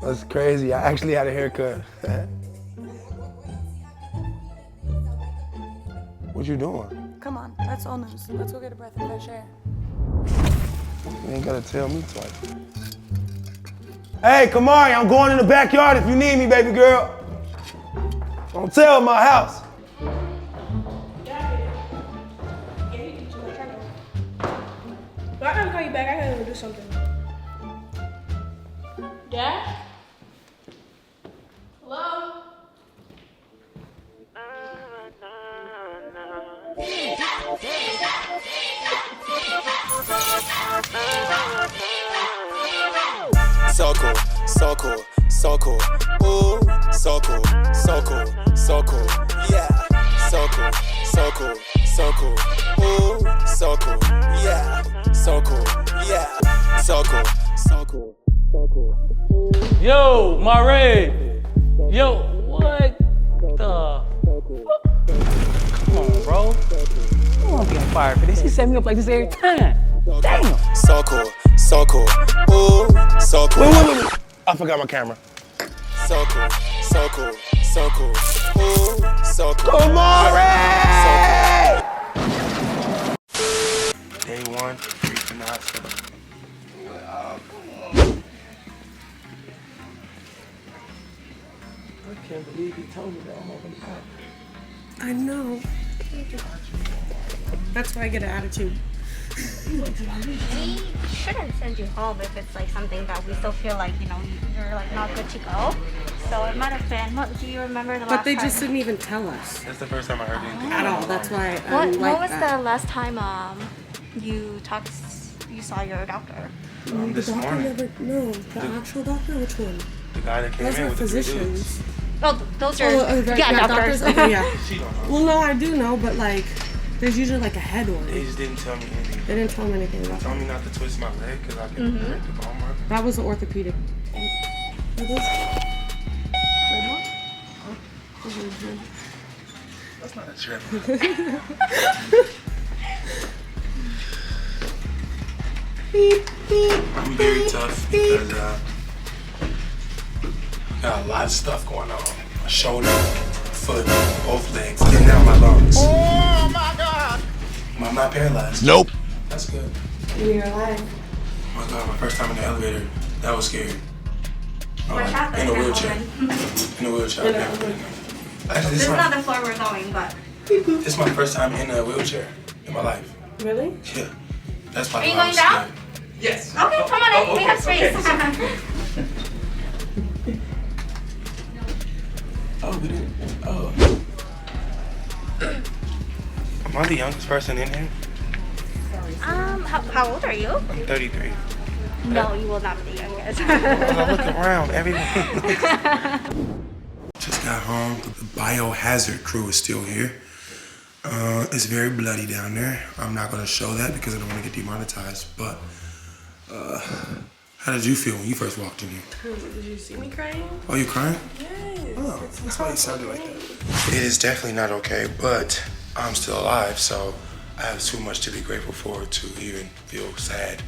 That's crazy. I actually had a haircut. What you doing? Come on, that's all news. Let's go get a breath of fresh air. You ain't gotta tell me twice. Hey, Kamari, I'm going in the backyard if you need me, baby girl. Don't tell my house. Well, I gotta call you back. I gotta go do something. Dad? Hello? So cool, so cool, so cool. Ooh, so cool, so cool, so cool. Yeah, so cool, so cool, so cool. Ooh, so cool. Yeah, so cool. Yeah, so cool, so cool, so cool. Yo, Mare. Yo, what the? Come on, bro. I won't be on fire for this. He set me up like this every time. Damn. So cool, so cool. Ooh, so cool. Wait. I forgot my camera. So cool, so cool, so cool. Ooh, so cool. Kamari! Day one, freaking the hospital. I can't believe he told me that I'm over the top. I know. That's why I get an attitude. We shouldn't send you home if it's like something that we still feel like, you know, you're like not good to go. So it might have been, what, do you remember the last time? But they just didn't even tell us. That's the first time I heard anything. At all. That's why I What like was that. the last time you saw your doctor? This the doctor morning. never, no, the actual doctor? Which one? The guy that came Those in are with the three physicians. dudes. Oh, those are, right, yeah, doctors. Okay, yeah. She don't know. Well, no, I do know, but like, there's usually like a head one. They just didn't tell me anything. They didn't tell me anything about Told that. me not to twist my leg because I can break the bone mark. That was the orthopedic. Are those? That's not a trip. I'm very tough because got a lot of stuff going on. My shoulder, foot, both legs, and now my lungs. Oh my God! I'm not paralyzed. Nope. That's good. You're alive. Oh my God, my first time in the elevator, that was scary. What happened? In a wheelchair. In a wheelchair. I've never been in there. Actually, This is not the floor we're going, but. this is my first time in a wheelchair in my life. Really? Yeah. That's Are probably you why I going was down? scared. Yes. Okay, come on in. We have space. Oh, we didn't. Oh. Am I the youngest person in here? How old are you? I'm 33. No, you will not be the youngest. I look around, everyone. Just got home. The biohazard crew is still here. It's very bloody down there. I'm not gonna show that because I don't want to get demonetized. But how did you feel when you first walked in here? Did you see me crying? Oh, you crying? Yes. Oh, that's why you sounded like that. It is definitely not okay, but I'm still alive, so I have too much to be grateful for to even feel sad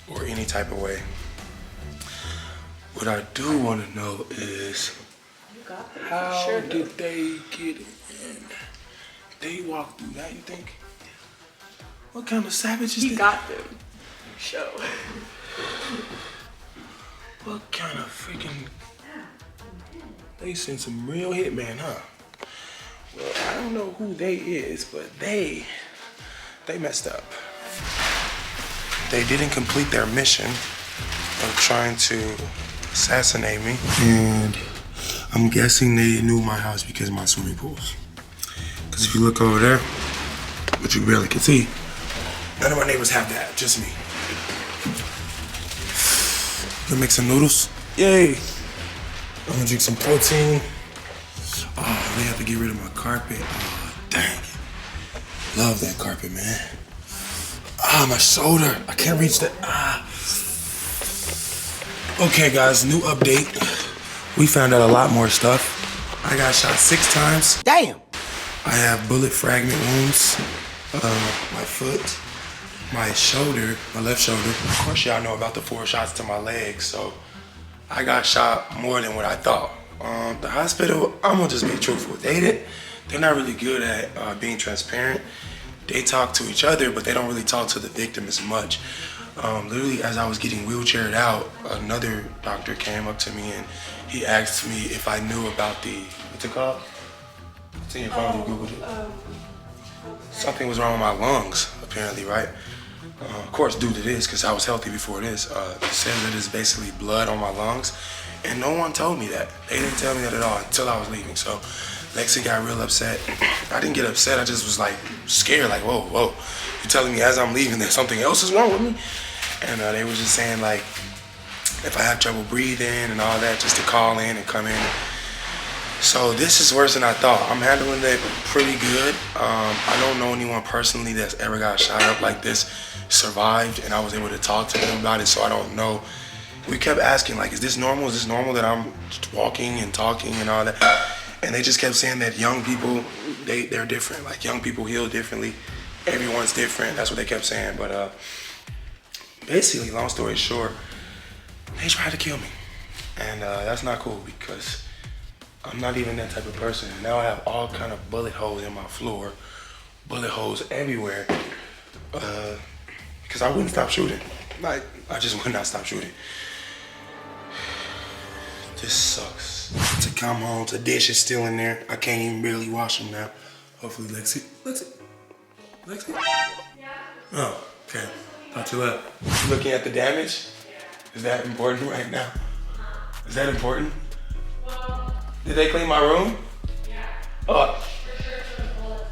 or any type of way. What I do want to know is how did they get in? They walked through that, you think? What kind of savages He did got them. Show. What kind of freaking... They sent some real hitman, huh? Well, I don't know who they is, but they messed up. They didn't complete their mission of trying to assassinate me. And I'm guessing they knew my house because of my swimming pools. Because if you look over there, which you barely can see, none of my neighbors have that, just me. Gonna make some noodles. Yay! I'm gonna drink some protein. Oh, they have to get rid of my carpet. Oh, dang. Love that carpet, man. Ah, my shoulder. I can't reach that. Ah. Okay, guys, new update. We found out a lot more stuff. I got shot 6 times. Damn. I have bullet fragment wounds. My foot, my shoulder, my left shoulder. Of course, y'all know about the 4 shots to my leg, so I got shot more than what I thought. The hospital, I'm gonna just be truthful. They're not really good at being transparent. They talk to each other, but they don't really talk to the victim as much. Literally, as I was getting wheelchaired out, another doctor came up to me and he asked me if I knew about the, what's it called? It's in your phone, you Googled it. Something was wrong with my lungs, apparently, right? Of course, due to this, because I was healthy before this, it says that it's basically blood on my lungs, and no one told me that. They didn't tell me that at all until I was leaving, so Lexi got real upset. I didn't get upset, I just was like scared, like, whoa, you're telling me as I'm leaving that something else is wrong with me? And they were just saying like, if I have trouble breathing and all that, just to call in and come in. So this is worse than I thought. I'm handling it pretty good. I don't know anyone personally that's ever got shot up like this, survived, and I was able to talk to them about it, so I don't know. We kept asking like, is this normal? Is this normal that I'm walking and talking and all that? And they just kept saying that young people, they're different. Like young people heal differently. Everyone's different. That's what they kept saying. But basically, long story short, they tried to kill me. And that's not cool because I'm not even that type of person. Now I have all kind of bullet holes in my floor, bullet holes everywhere, because I wouldn't stop shooting. Like, I just would not stop shooting. This sucks. To come home, the dish is still in there. I can't even barely wash them now. Hopefully Lexi? Yeah. Oh, okay. Thought you left. Looking at the damage? Is that important right now? Is that important? Well, did they clean my room? Yeah. Oh. For sure for the bullets.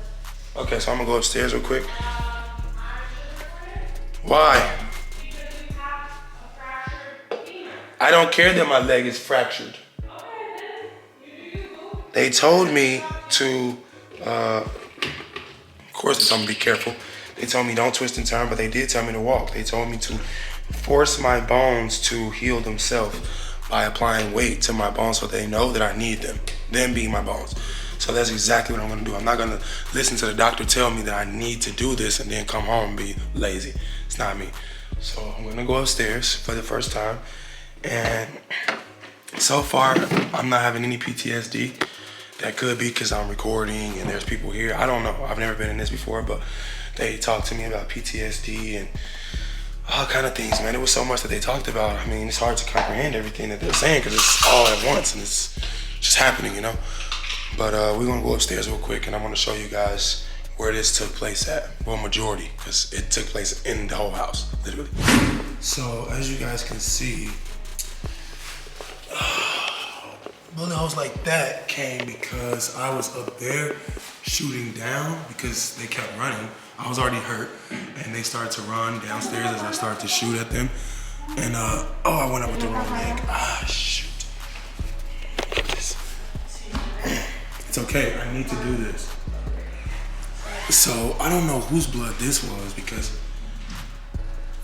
Okay, so I'm gonna go upstairs real quick. Why? Because you have a fractured femur. I don't care that my leg is fractured. Okay, then you move. They told me to, of course they told me to be careful. They told me don't twist and turn, but they did tell me to walk. They told me to force my bones to heal themselves by applying weight to my bones so they know that I need them being my bones. So that's exactly what I'm gonna do. I'm not gonna listen to the doctor tell me that I need to do this and then come home and be lazy. It's not me. So I'm gonna go upstairs for the first time. And so far, I'm not having any PTSD. That could be because I'm recording and there's people here. I don't know, I've never been in this before, but they talked to me about PTSD and all kind of things, man. It was so much that they talked about. I mean, it's hard to comprehend everything that they're saying because it's all at once and it's just happening, you know? But we're gonna go upstairs real quick and I'm gonna show you guys where this took place at. Well, majority, because it took place in the whole house, literally. So, as you guys can see, bullet holes like that came because I was up there shooting down because they kept running. I was already hurt, and they started to run downstairs as I started to shoot at them. And I went up with the wrong leg. Shoot. It's okay, I need to do this. So I don't know whose blood this was because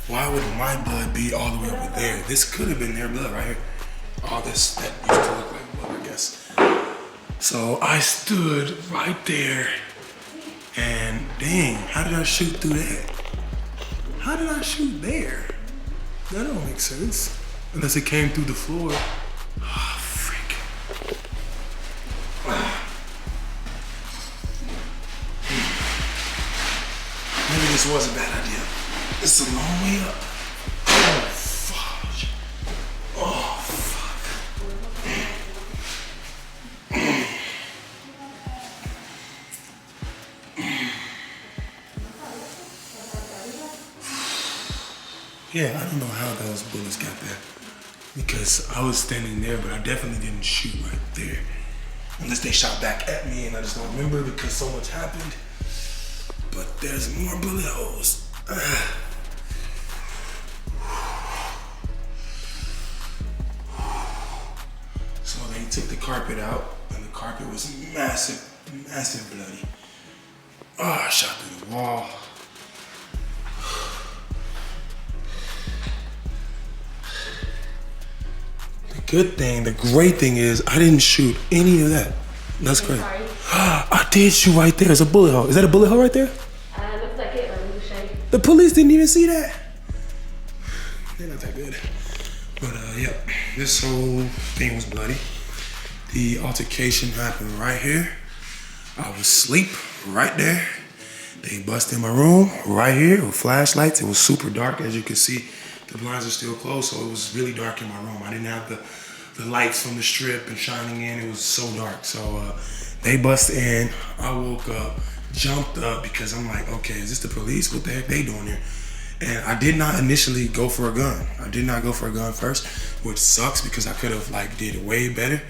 why would my blood be all the way over there? This could have been their blood right here. All this that used to look like blood, I guess. So I stood right there. And dang, how did I shoot through that? How did I shoot there? That don't make sense. Unless it came through the floor. Oh, frick. Maybe this was a bad idea. It's a long way up. Oh, fudge. Oh, fuck. Yeah, I don't know how those bullets got there because I was standing there, but I definitely didn't shoot right there. Unless they shot back at me and I just don't remember because so much happened. But there's more bullet holes. So they took the carpet out and the carpet was massive, massive bloody. Oh, I shot through the wall. Good thing, the great thing is I didn't shoot any of that. That's great. I did shoot right there. There's a bullet hole. Is that a bullet hole right there? Looks like it. Let me show you. The police didn't even see that. They're not that good. But yeah, this whole thing was bloody. The altercation happened right here. I was asleep right there. They busted in my room right here with flashlights. It was super dark, as you can see. The blinds are still closed, so it was really dark in my room. I didn't have the lights from the strip and shining in. It was so dark. So they busted in. I woke up, jumped up because I'm like, okay, is this the police? What the heck they doing here? And I did not initially go for a gun. I did not go for a gun first, which sucks because I could have like did it way better.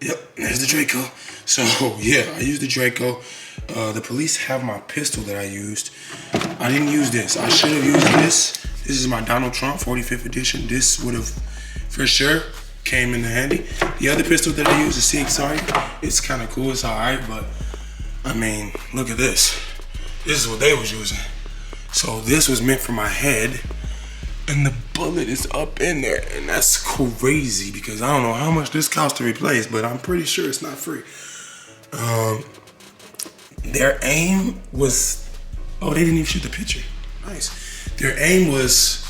Yep, there's the Draco. So yeah, I used the Draco. The police have my pistol that I used. I didn't use this. I should have used this. This is my Donald Trump 45th edition. This would have for sure came in handy. The other pistol that I used, the CXR, it's kind of cool. It's all right, but I mean, look at this. This is what they was using. So this was meant for my head, and the bullet is up in there, and that's crazy because I don't know how much this costs to replace, but I'm pretty sure it's not free. Their aim was, oh, they didn't even shoot the picture. Nice. Their aim was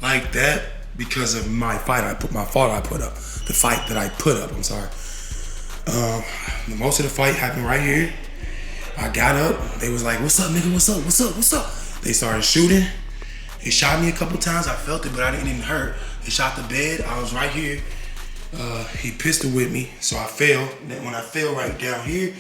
like that because of my fight I put up. The fight that I put up, I'm sorry. Most of the fight happened right here. I got up, they was like, what's up, nigga, what's up, what's up, what's up? They started shooting. They shot me a couple times, I felt it, but I didn't even hurt. They shot the bed, I was right here. He pistol whipped me, so I fell. Then when I fell right down here,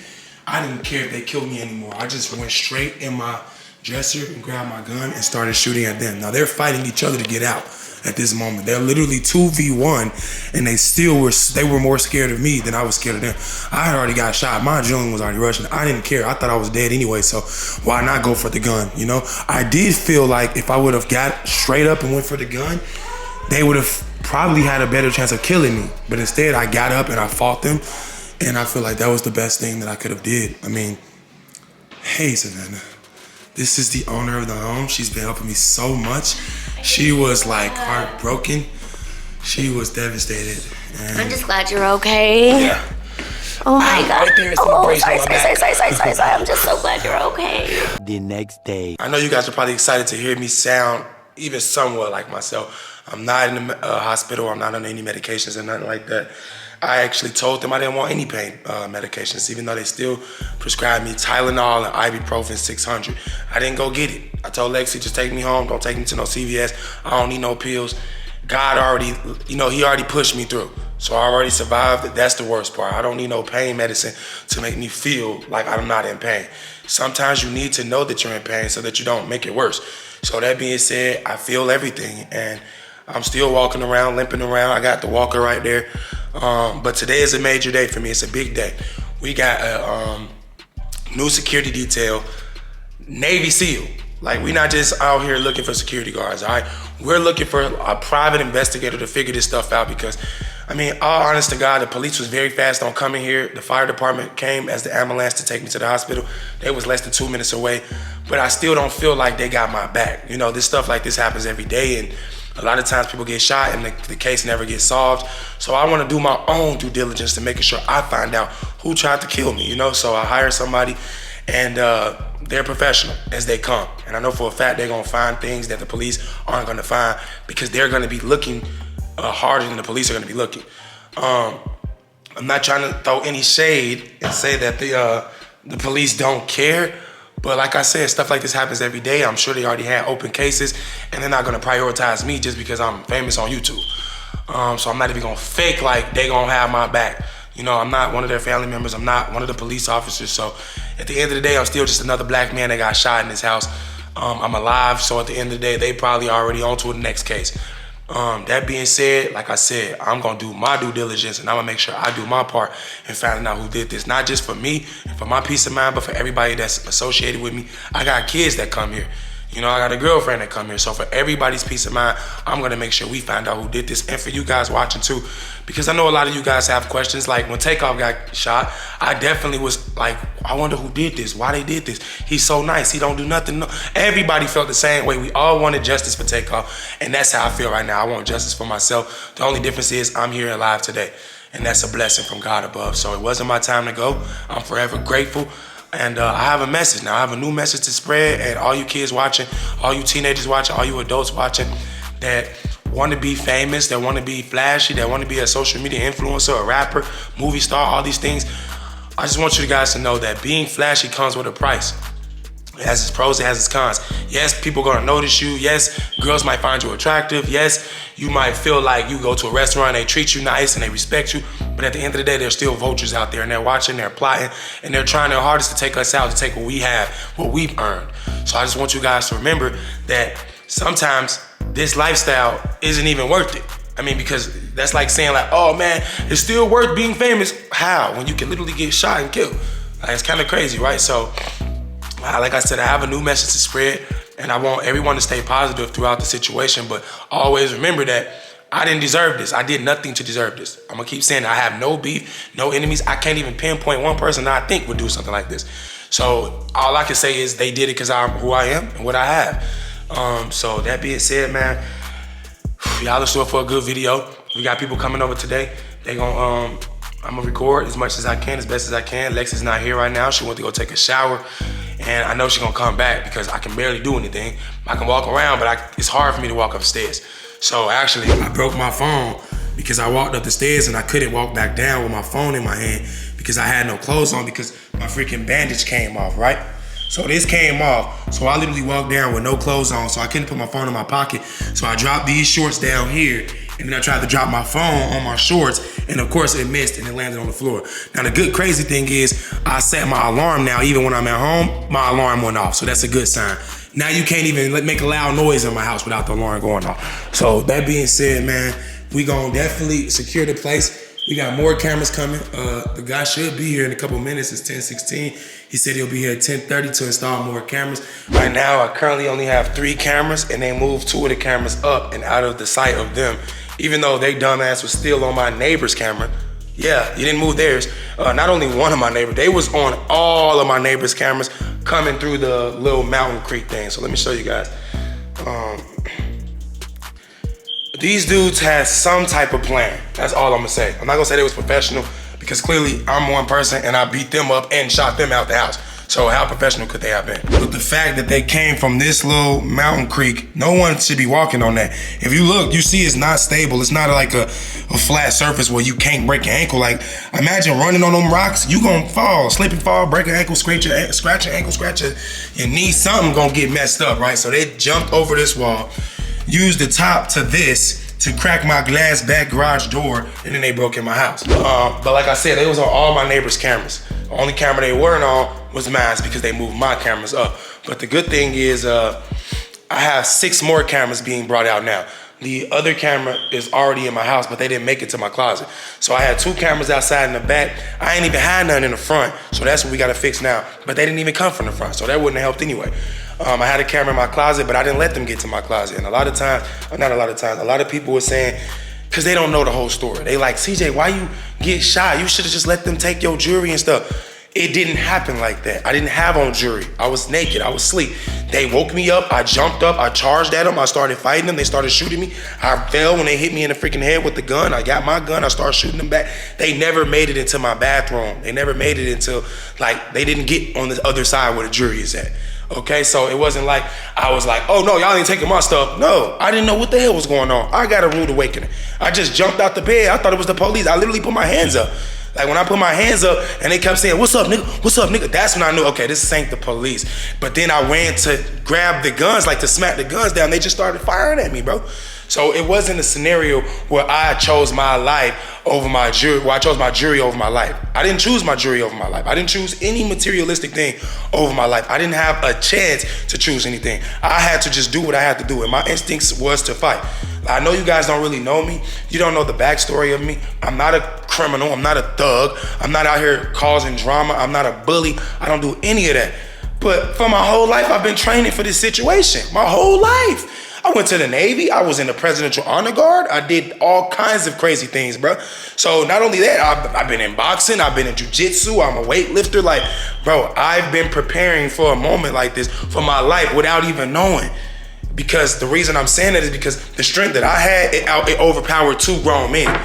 I didn't care if they killed me anymore. I just went straight in my dresser and grabbed my gun and started shooting at them. Now they're fighting each other to get out at this moment. They're literally 2v1, and they were more scared of me than I was scared of them. I had already got shot. My adrenaline was already rushing. I didn't care. I thought I was dead anyway, so why not go for the gun, you know? I did feel like if I would have got straight up and went for the gun, they would have probably had a better chance of killing me. But instead, I got up and I fought them, and I feel like that was the best thing that I could have did. I mean, hey, Savannah. This is the owner of the home. She's been helping me so much. She was like heartbroken. She was devastated. And I'm just glad you're okay. yeah. Oh my God. Right there, it's Oh, embrace sorry. my back. I'm just so glad you're okay. The next day. I know you guys are probably excited to hear me sound even somewhat like myself. I'm not in the hospital. I'm not on any medications or nothing like that. I actually told them I didn't want any pain medications, even though they still prescribed me Tylenol and ibuprofen 600. I didn't go get it. I told Lexi, just take me home. Don't take me to no CVS. I don't need no pills. God already, he already pushed me through. So I already survived. That's the worst part. I don't need no pain medicine to make me feel like I'm not in pain. Sometimes you need to know that you're in pain so that you don't make it worse. So that being said, I feel everything, and I'm still walking around, limping around. I got the walker right there. But today is a major day for me. It's a big day. We got a new security detail, Navy SEAL. Like, we're not just out here looking for security guards, all right? We're looking for a private investigator to figure this stuff out because, I mean, all honest to God, the police was very fast on coming here. The fire department came as the ambulance to take me to the hospital. They was less than 2 minutes away, but I still don't feel like they got my back. This stuff like this happens every day, and a lot of times people get shot and the case never gets solved. So I want to do my own due diligence to making sure I find out who tried to kill me, So I hire somebody, and they're professional as they come. And I know for a fact they're going to find things that the police aren't going to find because they're going to be looking harder than the police are going to be looking. I'm not trying to throw any shade and say that the police don't care. But like I said, stuff like this happens every day. I'm sure they already had open cases, and they're not gonna prioritize me just because I'm famous on YouTube. So I'm not even gonna fake like they gonna have my back. I'm not one of their family members. I'm not one of the police officers. So at the end of the day, I'm still just another black man that got shot in his house. I'm alive, so at the end of the day, they probably already on to the next case. That being said, like I said, I'm gonna do my due diligence, and I'm gonna make sure I do my part in finding out who did this. Not just for me and for my peace of mind, but for everybody that's associated with me. I got kids that come here. I got a girlfriend that come here. So for everybody's peace of mind, I'm gonna make sure we find out who did this. And for you guys watching too, because I know a lot of you guys have questions. Like when Takeoff got shot, I definitely was like, I wonder who did this, why they did this. He's so nice, he don't do nothing. No. Everybody felt the same way. We all wanted justice for Takeoff, and that's how I feel right now. I want justice for myself. The only difference is I'm here alive today, and that's a blessing from God above. So it wasn't my time to go. I'm forever grateful. And I have a message now. I have a new message to spread, and all you kids watching, all you teenagers watching, all you adults watching, that want to be famous, that want to be flashy, that want to be a social media influencer, a rapper, movie star, all these things. I just want you guys to know that being flashy comes with a price. It has its pros, it has its cons. Yes, people are gonna notice you. Yes, girls might find you attractive. Yes, you might feel like you go to a restaurant, they treat you nice and they respect you. But at the end of the day, there's still vultures out there and they're watching, they're plotting, and they're trying their hardest to take us out, to take what we have, what we've earned. So I just want you guys to remember that sometimes this lifestyle isn't even worth it. I mean, because that's like saying like, oh man, it's still worth being famous. How? When you can literally get shot and killed. Like, it's kind of crazy, right? So, like I said, I have a new message to spread, and I want everyone to stay positive throughout the situation, but always remember that I didn't deserve this. I did nothing to deserve this. I'm gonna keep saying that. I have no beef, no enemies. I can't even pinpoint one person that I think would do something like this. So all I can say is they did it because I'm who I am and what I have. So that being said, man, y'all are still for a good video. We got people coming over today. They gonna, I'm gonna record as much as I can, as best as I can. Lexi's not here right now. She went to go take a shower. And I know she's gonna come back because I can barely do anything. I can walk around, but it's hard for me to walk upstairs. So actually, I broke my phone because I walked up the stairs and I couldn't walk back down with my phone in my hand because I had no clothes on because my freaking bandage came off, right? So this came off, so I literally walked down with no clothes on, so I couldn't put my phone in my pocket. So I dropped these shorts down here, and then I tried to drop my phone on my shorts, and of course it missed and it landed on the floor. Now the good crazy thing is, I set my alarm now, even when I'm at home, my alarm went off, so that's a good sign. Now you can't even make a loud noise in my house without the alarm going off. So that being said, man, we gonna definitely secure the place. We got more cameras coming. The guy should be here in a couple minutes. It's 10:16. He said he'll be here at 10:30 to install more cameras. Right now, I currently only have 3 cameras, and they moved 2 of the cameras up and out of the sight of them, even though they dumbass was still on my neighbor's camera. Yeah, you didn't move theirs. Not only one of my neighbors, they was on all of my neighbor's cameras coming through the little mountain creek thing. So let me show you guys. These dudes had some type of plan. That's all I'm gonna say. I'm not gonna say they was professional because clearly I'm one person and I beat them up and shot them out the house. So how professional could they have been? But the fact that they came from this little mountain creek, no one should be walking on that. If you look, you see it's not stable. It's not like a flat surface where you can't break your ankle. Like, imagine running on them rocks, you gonna fall, slip and fall, break your ankle, scratch your ankle, scratch your knee, something gonna get messed up, right? So they jumped over this wall, used the top to this to crack my glass back garage door, and then they broke in my house. But like I said, they was on all my neighbors' cameras. The only camera they weren't on was mine because they moved my cameras up. But the good thing is I have 6 more cameras being brought out now. The other camera is already in my house, but they didn't make it to my closet. So I had 2 cameras outside in the back. I ain't even had none in the front, so that's what we gotta fix now. But they didn't even come from the front, so that wouldn't have helped anyway. I had a camera in my closet, but I didn't let them get to my closet. And a lot of people were saying, because they don't know the whole story. They like, CJ, why you get shot? You should have just let them take your jewelry and stuff. It didn't happen like that. I didn't have on jewelry. I was naked, I was asleep. They woke me up, I jumped up, I charged at them, I started fighting them, they started shooting me. I fell when they hit me in the freaking head with the gun. I got my gun, I started shooting them back. They never made it into my bathroom. They never made it into, like, they didn't get on the other side where the jewelry is at. Okay, so it wasn't like, I was like, oh no, y'all ain't taking my stuff. No, I didn't know what the hell was going on. I got a rude awakening. I just jumped out the bed. I thought it was the police. I literally put my hands up. Like when I put my hands up and they kept saying, what's up, nigga? What's up, nigga? That's when I knew, okay, this ain't the police. But then I ran to grab the guns, like to smack the guns down. They just started firing at me, bro. So it wasn't a scenario where I chose my life over my jury, where I chose my jury over my life. I didn't choose my jury over my life. I didn't choose any materialistic thing over my life. I didn't have a chance to choose anything. I had to just do what I had to do, and my instincts was to fight. I know you guys don't really know me. You don't know the backstory of me. I'm not a criminal. I'm not a thug. I'm not out here causing drama. I'm not a bully. I don't do any of that. But for my whole life, I've been training for this situation. My whole life. I went to the Navy. I was in the Presidential Honor Guard. I did all kinds of crazy things, bro. So not only that, I've been in boxing. I've been in jiu-jitsu. I'm a weightlifter. Like, bro, I've been preparing for a moment like this for my life without even knowing. Because the reason I'm saying that is because the strength that I had, it overpowered 2 grown men.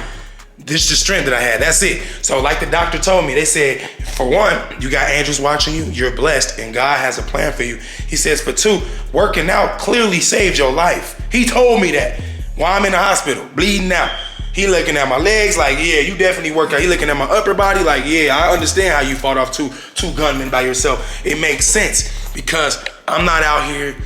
This is the strength that I had, that's it. So like the doctor told me, they said, for one, you got angels watching you, you're blessed, and God has a plan for you. He says, for 2, working out clearly saved your life. He told me that while I'm in the hospital, bleeding out. He looking at my legs like, yeah, you definitely work out. He looking at my upper body like, yeah, I understand how you fought off two gunmen by yourself. It makes sense because I'm not out here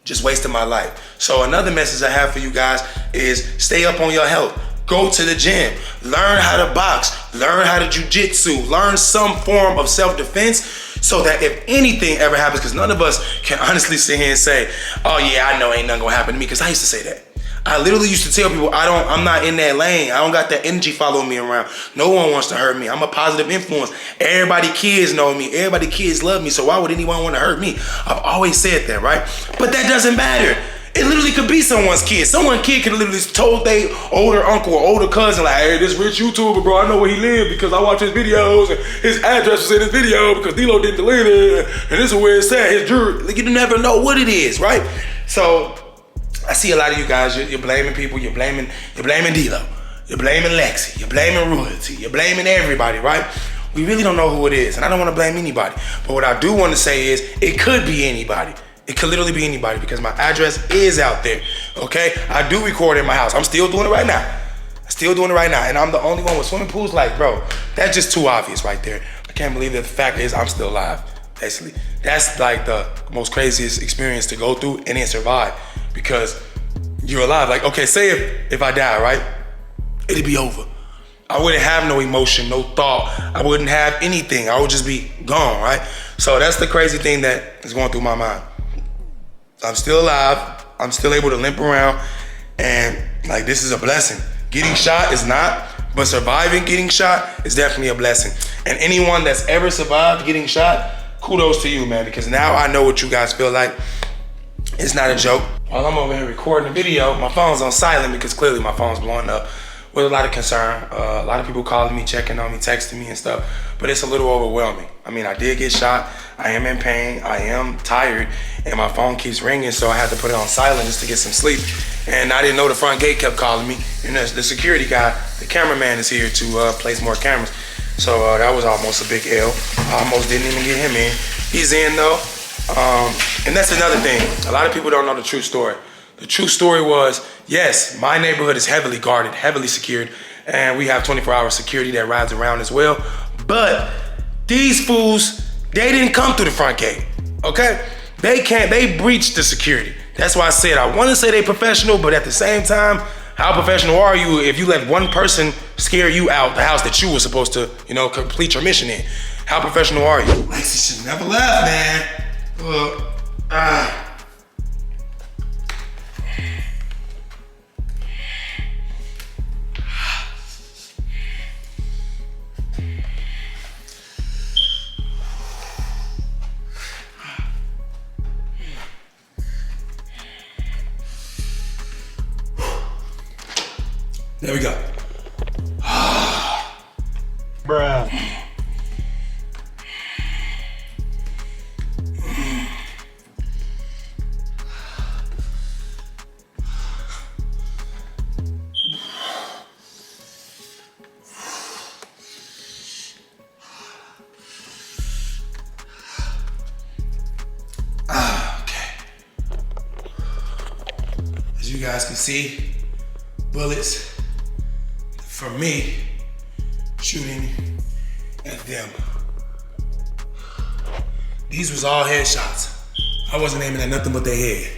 just wasting my life. So another message I have for you guys is stay up on your health. Go to the gym, learn how to box, learn how to jujitsu, learn some form of self-defense so that if anything ever happens, because none of us can honestly sit here and say, oh yeah, I know ain't nothing gonna happen to me, because I used to say that. I literally used to tell people, I'm not in that lane. I don't got that energy following me around. No one wants to hurt me. I'm a positive influence. Everybody, kids know me. Everybody, kids love me. So why would anyone want to hurt me? I've always said that, right? But that doesn't matter. It literally could be someone's kid. Someone's kid could literally told they older uncle or older cousin, like, hey, this rich YouTuber, bro, I know where he lived because I watch his videos and his address was in his video because D-Lo didn't delete it. And this is where it's at, his jewelry. Like, you never know what it is, right? So I see a lot of you guys, you're blaming people, you're blaming D-Lo, you're blaming Lexi, you're blaming Royalty, you're blaming everybody, right? We really don't know who it is, and I don't want to blame anybody. But what I do want to say is, it could be anybody. It could literally be anybody because my address is out there, okay? I do record in my house. I'm still doing it right now. And I'm the only one with swimming pools. Like, bro, that's just too obvious right there. I can't believe that the fact is I'm still alive, basically. That's like the most craziest experience to go through and then survive because you're alive. Like, okay, say if I die, right? It'd be over. I wouldn't have no emotion, no thought. I wouldn't have anything. I would just be gone, right? So that's the crazy thing that is going through my mind. I'm still alive. I'm still able to limp around. And like, this is a blessing. Getting shot is not, but surviving getting shot is definitely a blessing. And anyone that's ever survived getting shot, kudos to you, man, because now I know what you guys feel like. It's not a joke. While I'm over here recording the video, my phone's on silent because clearly my phone's blowing up with a lot of concern. A lot of people calling me, checking on me, texting me and stuff, but it's a little overwhelming. I mean, I did get shot. I am in pain. I am tired, and my phone keeps ringing, so I had to put it on silent just to get some sleep. And I didn't know the front gate kept calling me. And the security guy, the cameraman is here to place more cameras. So that was almost a big L. I almost didn't even get him in. He's in though. And that's another thing. A lot of people don't know the true story. The true story was, yes, my neighborhood is heavily guarded, heavily secured, and we have 24-hour security that rides around as well. But these fools, they didn't come through the front gate, okay? They breached the security. That's why I said, I wanna say they professional, but at the same time, how professional are you if you let one person scare you out the house that you were supposed to, complete your mission in? How professional are you? Lexi should never left, man. There we go. Bruh. Okay. As you guys can see, bullets from me shooting at them. These was all headshots. I wasn't aiming at nothing but their head.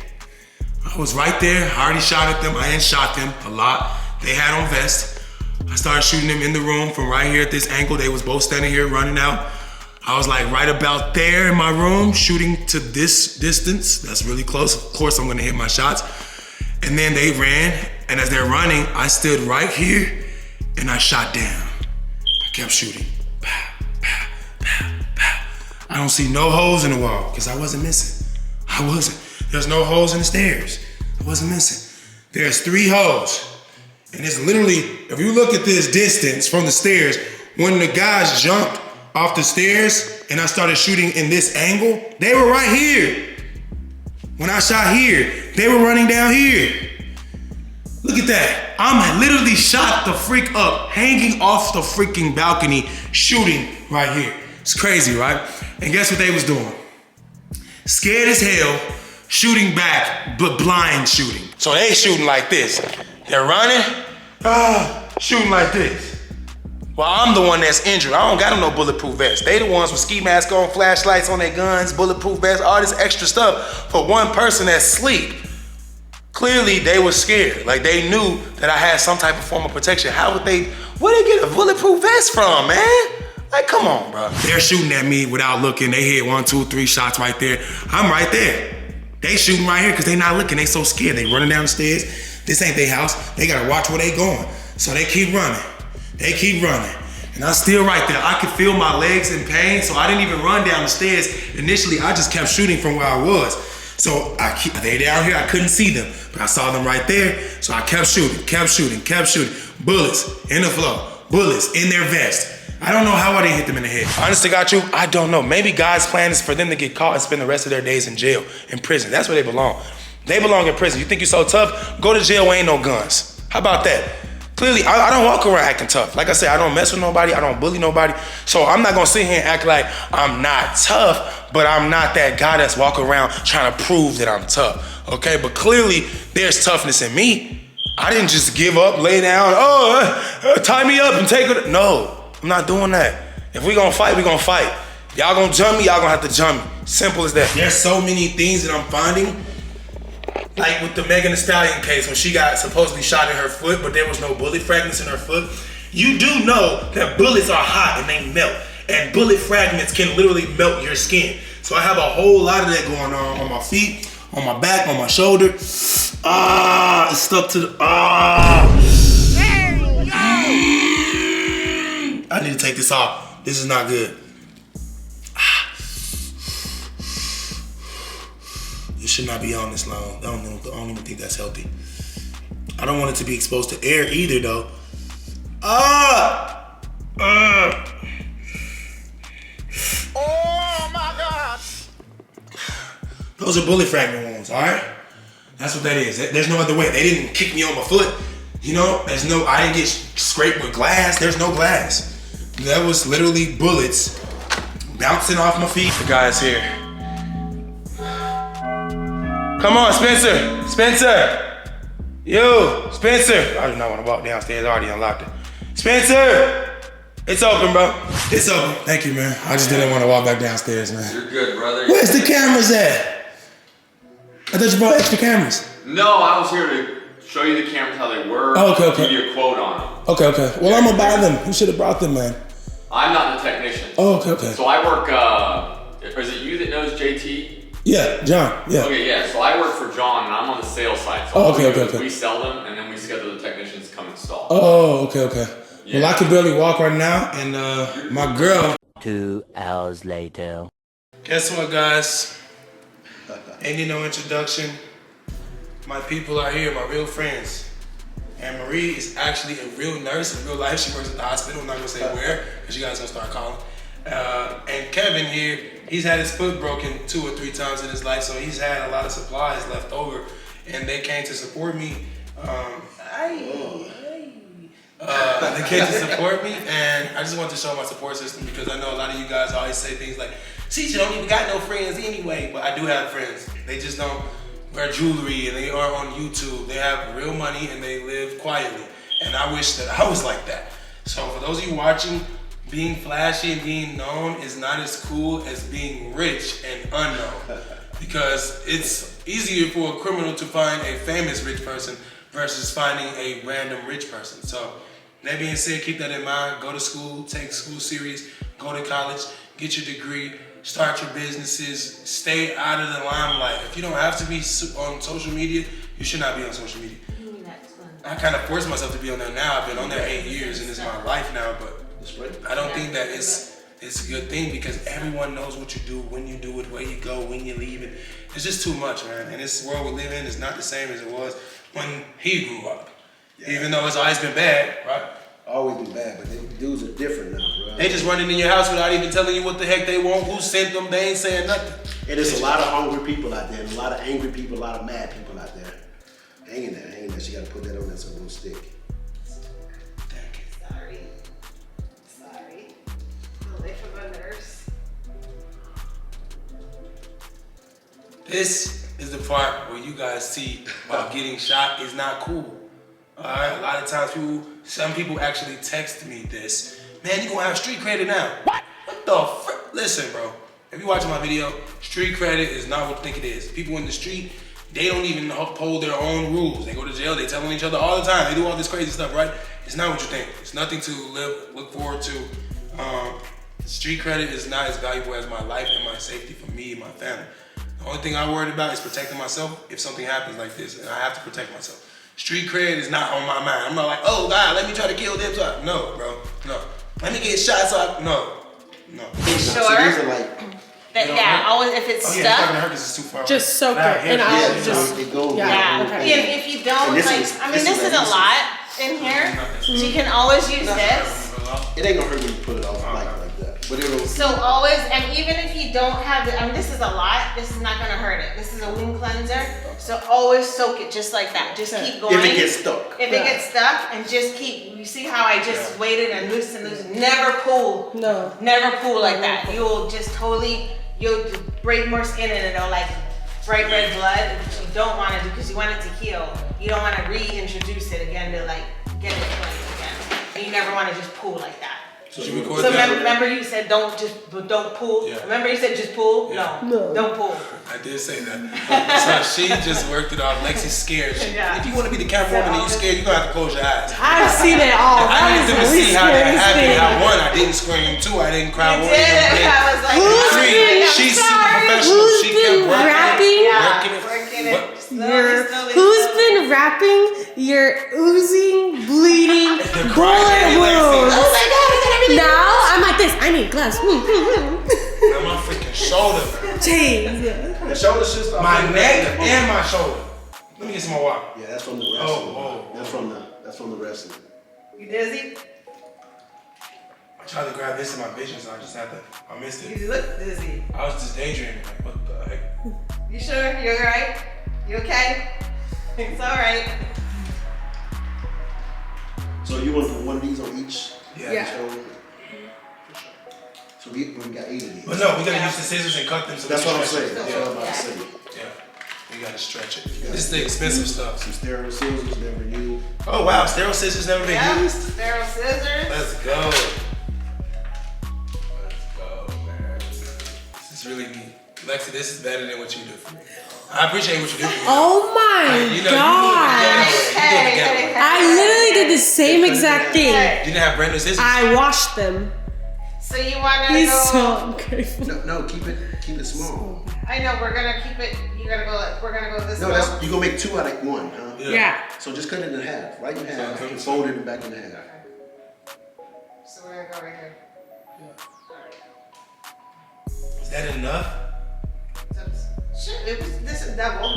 I was right there, I already shot at them. I ain't shot them a lot. They had on vests. I started shooting them in the room from right here at this angle. They was both standing here running out. I was like right about there in my room, shooting to this distance. That's really close. Of course, I'm gonna hit my shots. And then they ran, and as they're running, I stood right here and I shot down. I kept shooting. Pow, pow, pow, pow. I don't see no holes in the wall because I wasn't missing. I wasn't. There's no holes in the stairs. I wasn't missing. There's 3 holes. And it's literally, if you look at this distance from the stairs, when the guys jumped off the stairs and I started shooting in this angle, they were right here. When I shot here, they were running down here. Look at that. I'm literally shot the freak up, hanging off the freaking balcony, shooting right here. It's crazy, right? And guess what they was doing? Scared as hell, shooting back, but blind shooting. So they shooting like this. They're running, shooting like this. Well, I'm the one that's injured. I don't got them no bulletproof vest. They the ones with ski masks on, flashlights on their guns, bulletproof vests, all this extra stuff for one person that's asleep. Clearly, they were scared. Like, they knew that I had some type of form of protection. Where they get a bulletproof vest from, man? Like, come on, bro. They're shooting at me without looking. They hit 1, 2, 3 shots right there. I'm right there. They shooting right here because they not looking. They so scared. They running down the stairs. This ain't their house. They gotta watch where they going. So they keep running. They keep running. And I'm still right there. I could feel my legs in pain, so I didn't even run down the stairs. Initially, I just kept shooting from where I was. So they down here, I couldn't see them, but I saw them right there. So I kept shooting, kept shooting, kept shooting. Bullets in the floor, bullets in their vest. I don't know how I didn't hit them in the head. Honestly, got you, I don't know. Maybe God's plan is for them to get caught and spend the rest of their days in jail, in prison. That's where they belong. They belong in prison. You think you're so tough? Go to jail where ain't no guns. How about that? Clearly, I don't walk around acting tough. Like I said, I don't mess with nobody. I don't bully nobody. So I'm not gonna sit here and act like I'm not tough, but I'm not that guy that's walking around trying to prove that I'm tough, okay? But clearly, there's toughness in me. I didn't just give up, lay down, tie me up and take it. No, I'm not doing that. If we gonna fight, we gonna fight. Y'all gonna jump me, y'all gonna have to jump me. Simple as that. There's so many things that I'm finding. Like with the Megan Thee Stallion case, when she got supposedly shot in her foot, but there was no bullet fragments in her foot. You do know that bullets are hot and they melt. And bullet fragments can literally melt your skin. So I have a whole lot of that going on my feet, on my back, on my shoulder. It's stuck to the, There you go. I need to take this off. This is not good. It should not be on this long. I don't even think that's healthy. I don't want it to be exposed to air either, though. Oh my God! Those are bullet fragment wounds, all right? That's what that is. There's no other way. They didn't kick me on my foot. You know, I didn't get scraped with glass. There's no glass. That was literally bullets bouncing off my feet. The guy's here. Come on, Spencer. Spencer. Yo, Spencer. I do not want to walk downstairs. I already unlocked it. Spencer. It's open, bro. It's open. Thank you, man. I just didn't want to walk back downstairs, man. You're good, brother. Where's the cameras at? I thought you brought extra cameras. No, I was here to show you the cameras, how they work. Oh, okay. Give you a quote on them. Okay. Well, I'm gonna buy them. You should have brought them, man. I'm not the technician. Oh, okay. So I work, is it you that knows JT? Yeah, John, yeah. Okay, yeah, so I work for John and I'm on the sales side. So okay. We sell them and then we schedule the technicians to come install. Oh, okay. Yeah. Well, I can barely walk right now, and my girl. 2 hours later. Guess what, guys? Ain't need no introduction. My people are here, my real friends. And Marie is actually a real nurse in real life. She works at the hospital. I'm not gonna say where, because you guys gonna start calling. And Kevin here, he's had his foot broken 2 or 3 times in his life, so he's had a lot of supplies left over, and they came to support me. They came to support me, and I just want to show my support system because I know a lot of you guys always say things like, "See, you don't even got no friends anyway." But I do have friends. They just don't wear jewelry, and they are on YouTube. They have real money, and they live quietly. And I wish that I was like that. So for those of you watching, being flashy and being known is not as cool as being rich and unknown. Because it's easier for a criminal to find a famous rich person versus finding a random rich person. So that being said, keep that in mind. Go to school, take school serious, go to college, get your degree, start your businesses, stay out of the limelight. If you don't have to be on social media, you should not be on social media. I kind of forced myself to be on there now. I've been on there 8 years and it's my life now, but I don't think that it's a good thing because everyone knows what you do, when you do it, where you go, when you leave it. It's just too much, man. And this world we live in is not the same as it was when he grew up. Yeah. Even though it's always been bad, right? Always been bad, but the dudes are different now, bro. They just running in your house without even telling you what the heck they want, who sent them, they ain't saying nothing. And there's a lot of hungry people out there, and a lot of angry people, a lot of mad people out there. Hang in there. She gotta put that on that so it won't stick. Thank you. Sorry. Away from my nurse. This is the part where you guys see about getting shot is not cool. Alright, a lot of times some people actually text me this. Man, you gonna have street credit now. What the frick? Listen, bro. If you watching my video, street credit is not what you think it is. People in the street, they don't even uphold their own rules. They go to jail, they telling each other all the time. They do all this crazy stuff, right? It's not what you think. It's nothing to look forward to. Street credit is not as valuable as my life and my safety for me and my family. The only thing I'm worried about is protecting myself if something happens like this, and I have to protect myself. Street cred is not on my mind. I'm not like, oh God, let me try to kill them. No, bro, no. Let me get shot no. Sure. So these are like, Always if it's Oh yeah, it's not stuck. gonna hurt because it's too far. Just soak it, and yeah, I'll so just. it goes. Yeah, okay. If you don't, And this like, is- I mean, this this is is a adhesive. lot in here. So you can always use this. It ain't gonna hurt when you put it off like that. But it'll. So always, and even if you don't have the, I mean, this is a lot. This is not gonna hurt it. This is a wound cleanser. So always soak it just like that. Just keep going. If it gets stuck. If it gets stuck, and just keep. You see how I just waited and loosened. Never pull. No. Never pull like that. You'll just you'll break more skin and it'll like bright red blood, which you don't want to do because you want it to heal. You don't want to reintroduce it again to like get it inflamed again. And you never want to just pull like that. So should we record So that? remember you said don't pull? Yeah. Remember you said just pull? Yeah. No, don't pull. I did say that. So she just worked it off. Lexi's scared. Yeah. If you want to be the camerawoman and you scared, you're gonna have to close your eyes. I've seen it all. I That need them to is really see how that scary. happened. How one, I didn't scream. Two, I didn't cry. You One, did. even I was like, Three, she's super professional. Who's She been kept working. rapping? working it. What? Who's been rapping your oozing, bleeding bullet wound? Oh my God, I got everything. Now I'm like this. I need gloves. Now my freaking shoulder. Jeez. The shoulder shit's My neck and my shoulder. Let me get some more water. Yeah, that's from the wrestling. Oh. That's from the wrestling. You dizzy? I tried to grab this in my vision, so I missed it. You look dizzy. I was just daydreaming. Like, what the heck? You sure? You alright? You okay? It's alright. So you want one of these on each? Yeah. shoulder? So we got 8 of these. But no, we gotta use the scissors and cut them. So That's we what I'm can stretch saying. it. That's what I'm about to say. Yeah. We gotta stretch it. This is the expensive stuff. Some sterile scissors never used. Oh wow, sterile scissors never been used. Sterile scissors. Let's go. Let's go, man. This is really neat. Lexi, this is better than what you do for me. I appreciate what you do for me. Oh my You do it gosh. together. I literally did the same exact thing. You didn't have brand new scissors? I washed them. So you wanna He's go? so ungrateful. No, keep it small. I know we're gonna keep it. We're gonna go this No, way. you gonna make 2 out of 1, huh? Yeah. So just cut it in half, right in half, So- and fold it back in half. So we're gonna go right here. Is that enough? Shit, this is double.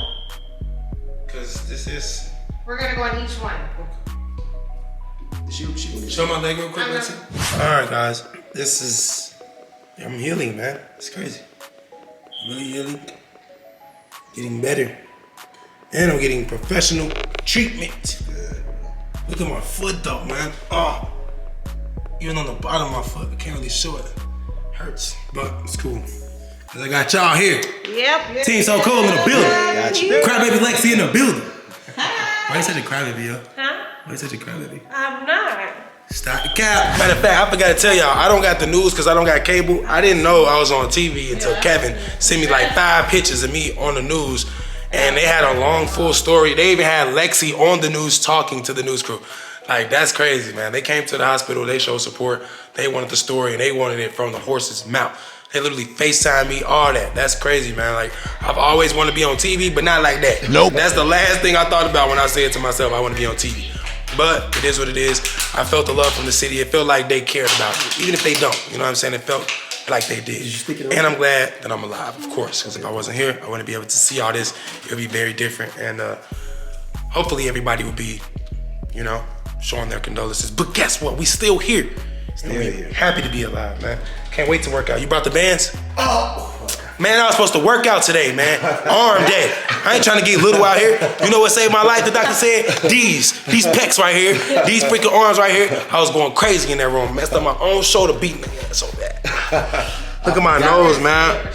Cause this is. We're gonna go on each one. She gonna Show my leg real quick, Lexi. All right, guys. This is. I'm healing, man. It's crazy. I'm really healing. Getting better. And I'm getting professional treatment. Look at my foot though, man. Oh. Even on the bottom of my foot, I can't really show it. Hurts, but it's cool. Cause I got y'all here. Yep. Team So Cool in the building. Crybaby Lexi in the building. Why you such a crybaby, yo? Huh? Why you such a crybaby? I'm not. Stop the cap. Matter of fact, I forgot to tell y'all, I don't got the news because I don't got cable. I didn't know I was on TV until Kevin sent me like 5 pictures of me on the news. And they had a long, full story. They even had Lexi on the news talking to the news crew. Like, that's crazy, man. They came to the hospital, they showed support. They wanted the story and they wanted it from the horse's mouth. They literally FaceTime me, all that. That's crazy, man. Like, I've always wanted to be on TV, but not like that. Nope. That's the last thing I thought about when I said to myself, I want to be on TV. But it is what it is. I felt the love from the city. It felt like they cared about me, even if they don't. You know what I'm saying? It felt like they did. And I'm glad that I'm alive, of course, because if I wasn't here, I wouldn't be able to see all this. It would be very different. And hopefully everybody will be, you know, showing their condolences. But guess what? We still here. Still here. Happy to be alive, man. Can't wait to work out. You brought the bands? Oh! Man, I was supposed to work out today, man. Arm day. I ain't trying to get little out here. You know what saved my life? The doctor said, these pecs right here, these freaking arms right here. I was going crazy in that room. Messed up my own shoulder, beating my ass so bad. Look at my nose, man.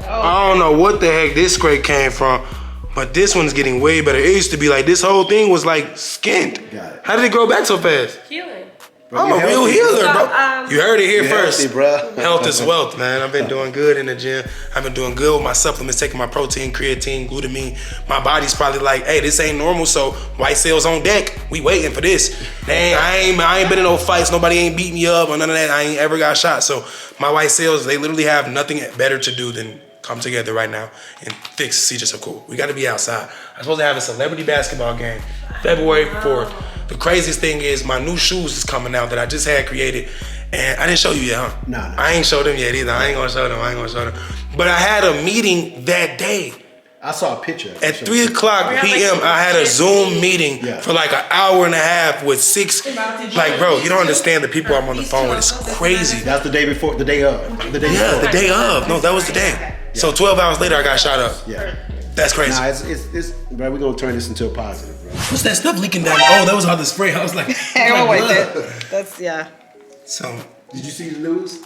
I don't know what the heck this scrape came from, But this one's getting way better. It used to be like this whole thing was like skinned. Got it. How did it grow back so fast? Healing. I'm a real healer, bro. You heard it here first. Healthy, bro. Health is wealth, man. I've been doing good in the gym. I've been doing good with my supplements, taking my protein, creatine, glutamine. My body's probably like, hey, this ain't normal, so white cells on deck. We waiting for this. I ain't been in no fights. Nobody ain't beat me up or none of that. I ain't ever got shot. So my white cells, they literally have nothing better to do than come together right now and fix CJ so cool. We got to be outside. I'm supposed to have a celebrity basketball game February 4th. The craziest thing is my new shoes is coming out that I just had created. And I didn't show you yet, huh? No. I ain't showed them yet either. I ain't gonna show them. But I had a meeting that day. I saw a picture. At 3 o'clock p.m., I had a Zoom meeting for like an hour and a half with 6. Like, bro, you don't understand the people I'm on the phone with. It's crazy. That's the day before, the day of. The day before. The day of. No, that was the day. So 12 hours later, I got shot up. Yeah. That's crazy. Nah, it's bro, we're gonna turn this into a positive, bro. What's that stuff leaking down? Oh, that was all the spray. I was like, That's, yeah. So, did you see the news?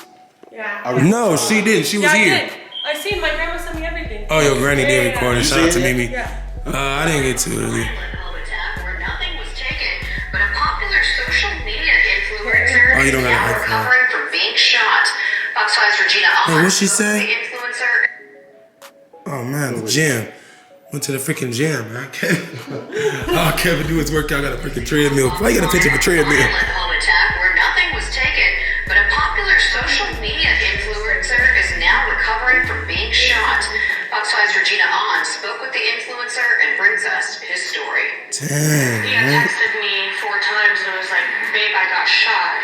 Yeah. no, she didn't. She was here. I see. My grandma sent me everything. Oh, your granny did record it. Shout out to Mimi. Yeah. I didn't get to it really. Where nothing was taken, but a popular social media influencer Oh, you don't got is now an iPhone. recovering from being shot. Fox 5's Regina Hey, what'd she say? the influencer. Oh man, the gym. Went to the freaking gym, man. All Kevin do is work out. Got a freaking treadmill. Why you got a picture of a treadmill? Home attack where nothing was taken, but a popular social media influencer is now recovering from being shot. Fox 5's Regina spoke with the influencer and brings us his story. Damn, He had man. texted me 4 times and was like, babe, I got shot.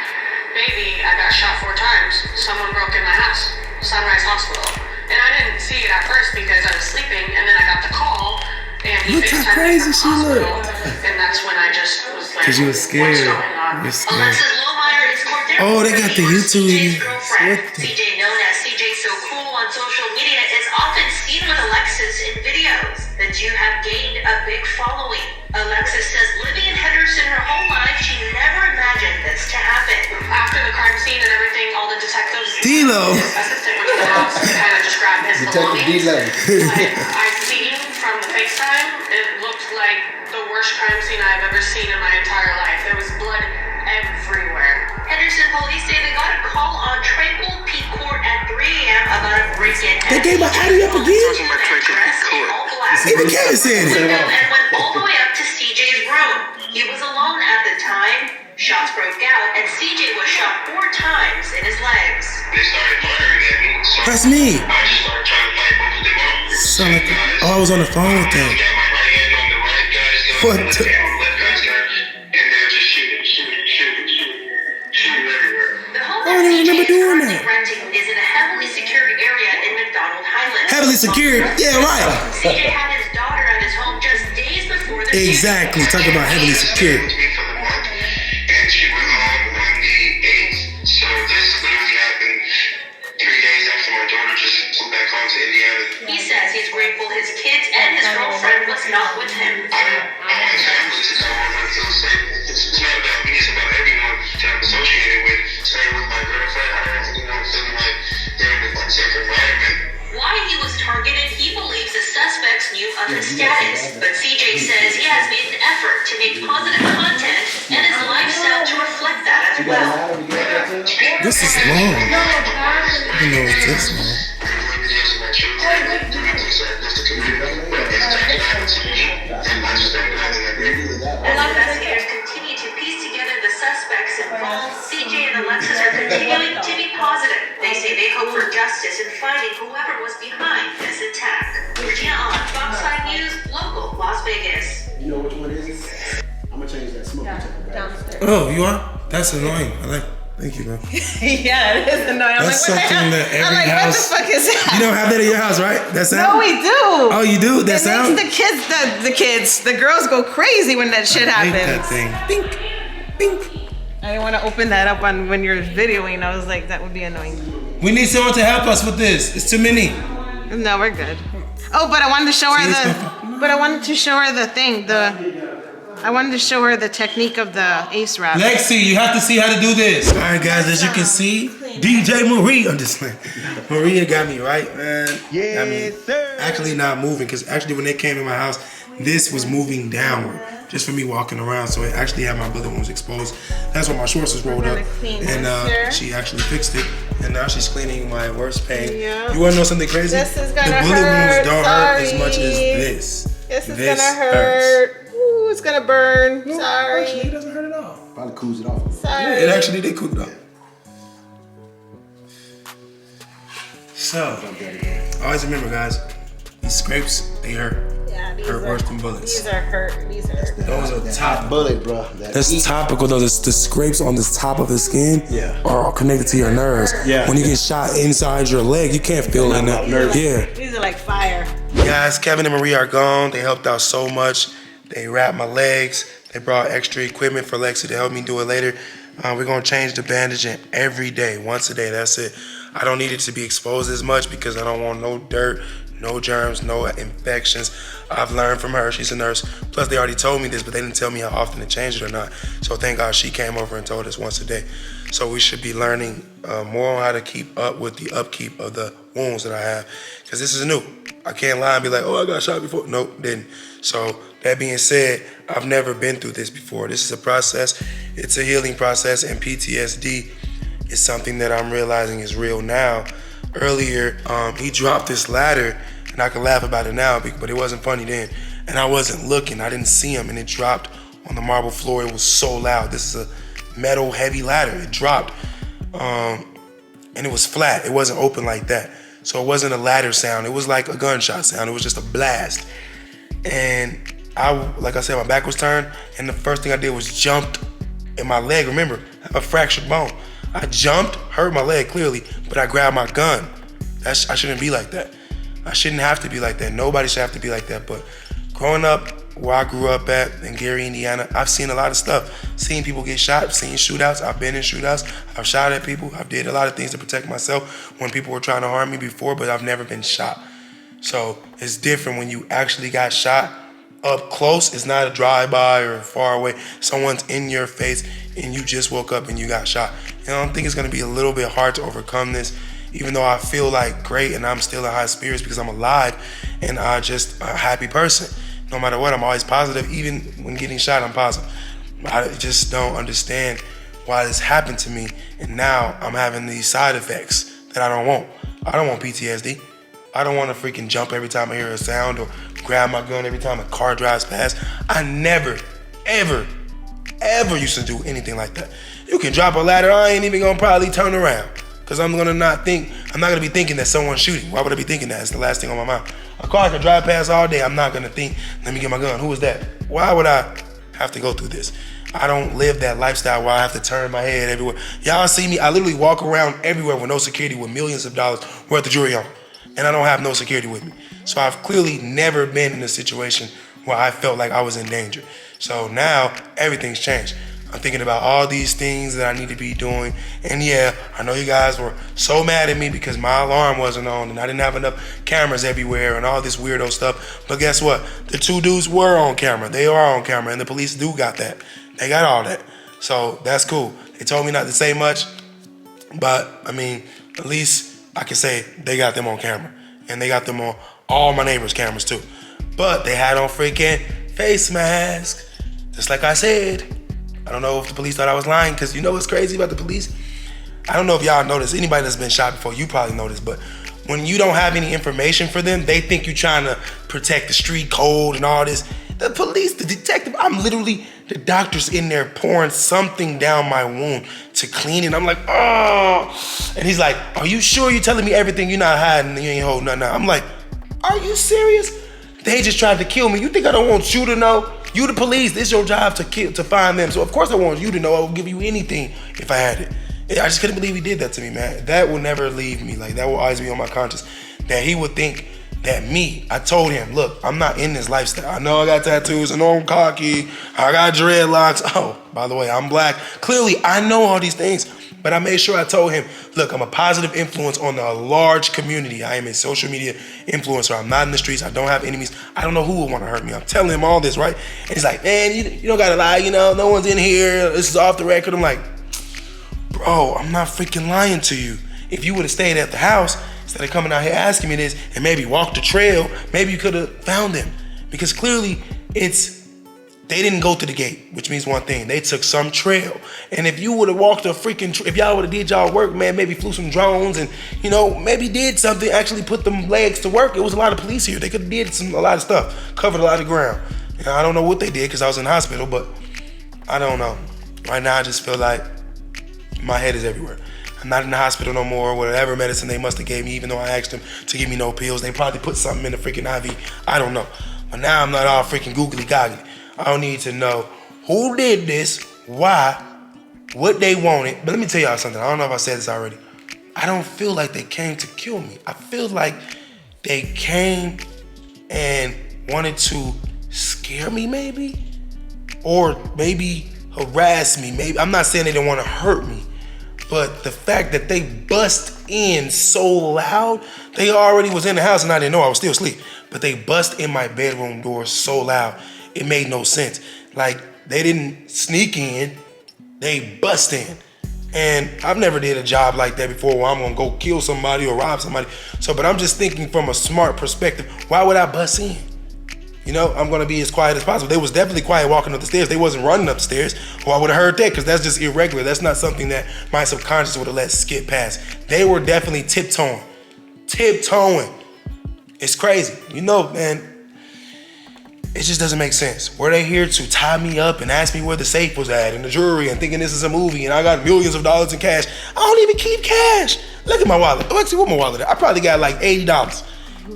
Baby, I got shot 4 times. Someone broke in my house. Sunrise Hospital. And I didn't see it at first because I was sleeping, and then I got the call, and he Look how FaceTimed me crazy from she the hospital, looked. and that's when I just was like, 'Cause you was scared. what's going on? You're scared. Alexis Lohmeyer is Cordero. Oh, they got the YouTube. CJ's girlfriend. What the- CJ, known as CJ So Cool on social media, is often seen with Alexis in videos. The two have gained a big following. Alexis says living in Henderson her whole life, she never imagined this to happen. After the crime scene and everything, all the detectives, D-Lo. his assistant went to the house and kind of just grabbed his belongings. I seen from the FaceTime, it looked like the worst crime scene I've ever seen in my entire life. There was blood everywhere. Henderson police say they got a call on Tranquil P Court at 3 a.m. about a break-in. They gave my Addy up again? Even Kevin said it. And went all the way up to CJ's room. He was alone at the time. Shots broke out, and CJ was shot 4 times in his legs. They started firing at me. So That's me. I just started trying to fight both of them up. Sound like I was on the phone with them. Got my right hand on the right guy's gun, What left the- hand on the left guy's gun, and they were just shooting everywhere. The home I don't even remember doing that. renting is in a heavily secured area in McDonald Highlands. Heavily secured? Yeah, right. CJ had his daughter at his home just days before the Exactly. Talk about heavily secured. And she went home on the 8th. So this literally happened 3 days after my daughter just flew back home to Indiana. He says he's grateful his kids and his girlfriend was not with him. I want families to come home and feel safe. It's not about me, it's about everyone that I'm associated with. Staying with my girlfriend, I don't want anyone feeling like they're in an unsafe environment. Why he was targeted, he believes the suspects knew of his status. But CJ says he has made an effort to make positive content and his lifestyle to reflect that as well. This is long. I didn't know it was this long. As investigators continue to piece together the suspects involved, CJ and Alexis are continuing to be positive. They say they hope for justice in finding whoever was behind this attack. Regina on Fox 5 News, local Las Vegas. You know which one is it? I'm gonna change that smoke detector battery. Oh, you are? That's annoying. I like. Thank you, bro. Yeah, it is annoying. I'm That's like, what the something hell? that every I'm like, house. what the fuck is that? You don't have that in your house, right? That sound? No, we do. Oh, you do? That It sound? makes the kids, the girls go crazy when that shit I hate happens. that thing. Bink, bink. I didn't want to open that up on when you're videoing. I was like, that would be annoying. We need someone to help us with this. It's too many. No, we're good. Oh, but I wanted to show her the thing. I wanted to show her the technique of the ace wrap. Lexi, you have to see how to do this. All right, guys, as you can see, DJ Marie, I'm just saying. Maria got me right, man. Yes, sir. Actually not moving, because actually when they came in my house, this was moving downward, just for me walking around, so it actually had my bullet wounds exposed. That's why my shorts was rolled up, and she actually fixed it, and now she's cleaning my worst pain. Yeah. You wanna know something crazy? This is gonna the bullet hurt. wounds don't hurt as much as this. This is gonna hurt. Ooh, it's gonna burn. No, Sorry. Actually, it doesn't hurt at all. Probably cools it off. Sorry. Yeah, it actually did cool it off. So, always remember, guys, these scrapes, they hurt. Yeah, these hurt worse than bullets. These are hurt. These are. Those are Top bullet, bro. That's topical though. The scrapes on the top of the skin are connected to your nerves. Yeah. When you get shot inside your leg, you can't feel it. Yeah. These are like fire. Guys, Kevin and Marie are gone. They helped out so much. They wrapped my legs. They brought extra equipment for Lexi to help me do it later. We're gonna change the bandaging every day, once a day. That's it. I don't need it to be exposed as much because I don't want no dirt, no germs, no infections. I've learned from her, she's a nurse. Plus they already told me this, but they didn't tell me how often to change it or not. So thank God she came over and told us once a day. So we should be learning more on how to keep up with the upkeep of the wounds that I have. Because this is new. I can't lie and be like, oh, I got shot before. Nope, didn't. So that being said, I've never been through this before. This is a process. It's a healing process, and PTSD is something that I'm realizing is real now. Earlier, he dropped this ladder, and I can laugh about it now, but it wasn't funny then. And I wasn't looking, I didn't see him, and it dropped on the marble floor. It was so loud. This is a metal heavy ladder. It dropped, and it was flat. It wasn't open like that. So it wasn't a ladder sound. It was like a gunshot sound. It was just a blast. And like I said, my back was turned, and the first thing I did was jumped in my leg. Remember, I have a fractured bone. I jumped, hurt my leg clearly, but I grabbed my gun. I shouldn't be like that. I shouldn't have to be like that. Nobody should have to be like that. But growing up where I grew up at in Gary, Indiana, I've seen a lot of stuff. Seen people get shot, seen shootouts. I've been in shootouts. I've shot at people. I've did a lot of things to protect myself when people were trying to harm me before, but I've never been shot. So it's different when you actually got shot up close. It's not a drive-by or far away. Someone's in your face and you just woke up and you got shot. And I don't think it's gonna be a little bit hard to overcome this, even though I feel like great and I'm still in high spirits because I'm alive and I'm just a happy person. No matter what, I'm always positive. Even when getting shot, I'm positive. I just don't understand why this happened to me, and now I'm having these side effects that I don't want. I don't want PTSD. I don't want to freaking jump every time I hear a sound or grab my gun every time a car drives past. I never, ever used to do anything like that. You can drop a ladder, I ain't even gonna probably turn around. Cause I'm not gonna be thinking that someone's shooting. Why would I be thinking that? It's the last thing on my mind. A car can drive past all day, I'm not gonna think, let me get my gun, who was that? Why would I have to go through this? I don't live that lifestyle where I have to turn my head everywhere. Y'all see me, I literally walk around everywhere with no security with millions of dollars worth of jewelry on. And I don't have no security with me. So I've clearly never been in a situation where I felt like I was in danger. So now everything's changed. I'm thinking about all these things that I need to be doing. And yeah, I know you guys were so mad at me because my alarm wasn't on and I didn't have enough cameras everywhere and all this weirdo stuff. But guess what? The two dudes were on camera. They are on camera and the police do got that. They got all that. So that's cool. They told me not to say much, but I mean, at least I can say they got them on camera. And they got them on all my neighbors' cameras too. But they had on freaking face masks. Just like I said. I don't know if the police thought I was lying, because you know what's crazy about the police? I don't know if y'all noticed, anybody that's been shot before, you probably noticed, but when you don't have any information for them, they think you're trying to protect the street code and all this. The police, the detective, the doctor's in there pouring something down my wound to clean it. I'm like, oh. And he's like, are you sure you're telling me everything? You're not hiding, you ain't holding nothing out. I'm like, are you serious? They just tried to kill me. You think I don't want you to know? You the police, it's your job to find them. So of course I want you to know. I will give you anything if I had it. I just couldn't believe he did that to me, man. That will never leave me. Like, that will always be on my conscience. That he would think that me, I told him, look, I'm not in this lifestyle. I know I got tattoos, I know I'm cocky, I got dreadlocks. Oh, by the way, I'm black. Clearly, I know all these things. But I made sure I told him, look, I'm a positive influence on a large community. I am a social media influencer. I'm not in the streets. I don't have enemies. I don't know who would want to hurt me. I'm telling him all this, right? And he's like, man, you don't got to lie. You know, no one's in here. This is off the record. I'm like, Bro, I'm not freaking lying to you. If you would have stayed at the house, instead of coming out here asking me this and maybe walked the trail, maybe you could have found them. Because clearly they didn't go to the gate, which means one thing. They took some trail. And if you would have walked if y'all would have did y'all work, man, maybe flew some drones and, you know, maybe did something, actually put them legs to work. It was a lot of police here. They could have did a lot of stuff, covered a lot of ground. And I don't know what they did because I was in the hospital, but I don't know. Right now, I just feel like my head is everywhere. I'm not in the hospital no more. Whatever medicine they must have gave me, even though I asked them to give me no pills, they probably put something in the freaking IV. I don't know. But now I'm not all freaking googly goggly. I don't need to know who did this, why, what they wanted. But let me tell y'all something. I don't know if I said this already. I don't feel like they came to kill me. I feel like they came and wanted to scare me maybe, or maybe harass me. Maybe I'm not saying they didn't want to hurt me, but the fact that they bust in so loud, they already was in the house and I didn't know, I was still asleep, but they bust in my bedroom door so loud, it made no sense. Like, they didn't sneak in, they bust in. And I've never did a job like that before where I'm gonna go kill somebody or rob somebody. So, but I'm just thinking from a smart perspective, why would I bust in? You know, I'm gonna be as quiet as possible. They was definitely quiet walking up the stairs. They wasn't running up the stairs, or I would have heard that, because that's just irregular. That's not something that my subconscious would have let skip past. They were definitely tiptoeing. It's crazy. You know, man, it just doesn't make sense. Were they here to tie me up and ask me where the safe was at and the jewelry and thinking this is a movie and I got millions of dollars in cash? I don't even keep cash. Look at my wallet. Oh, actually, what my wallet? I probably got like $80.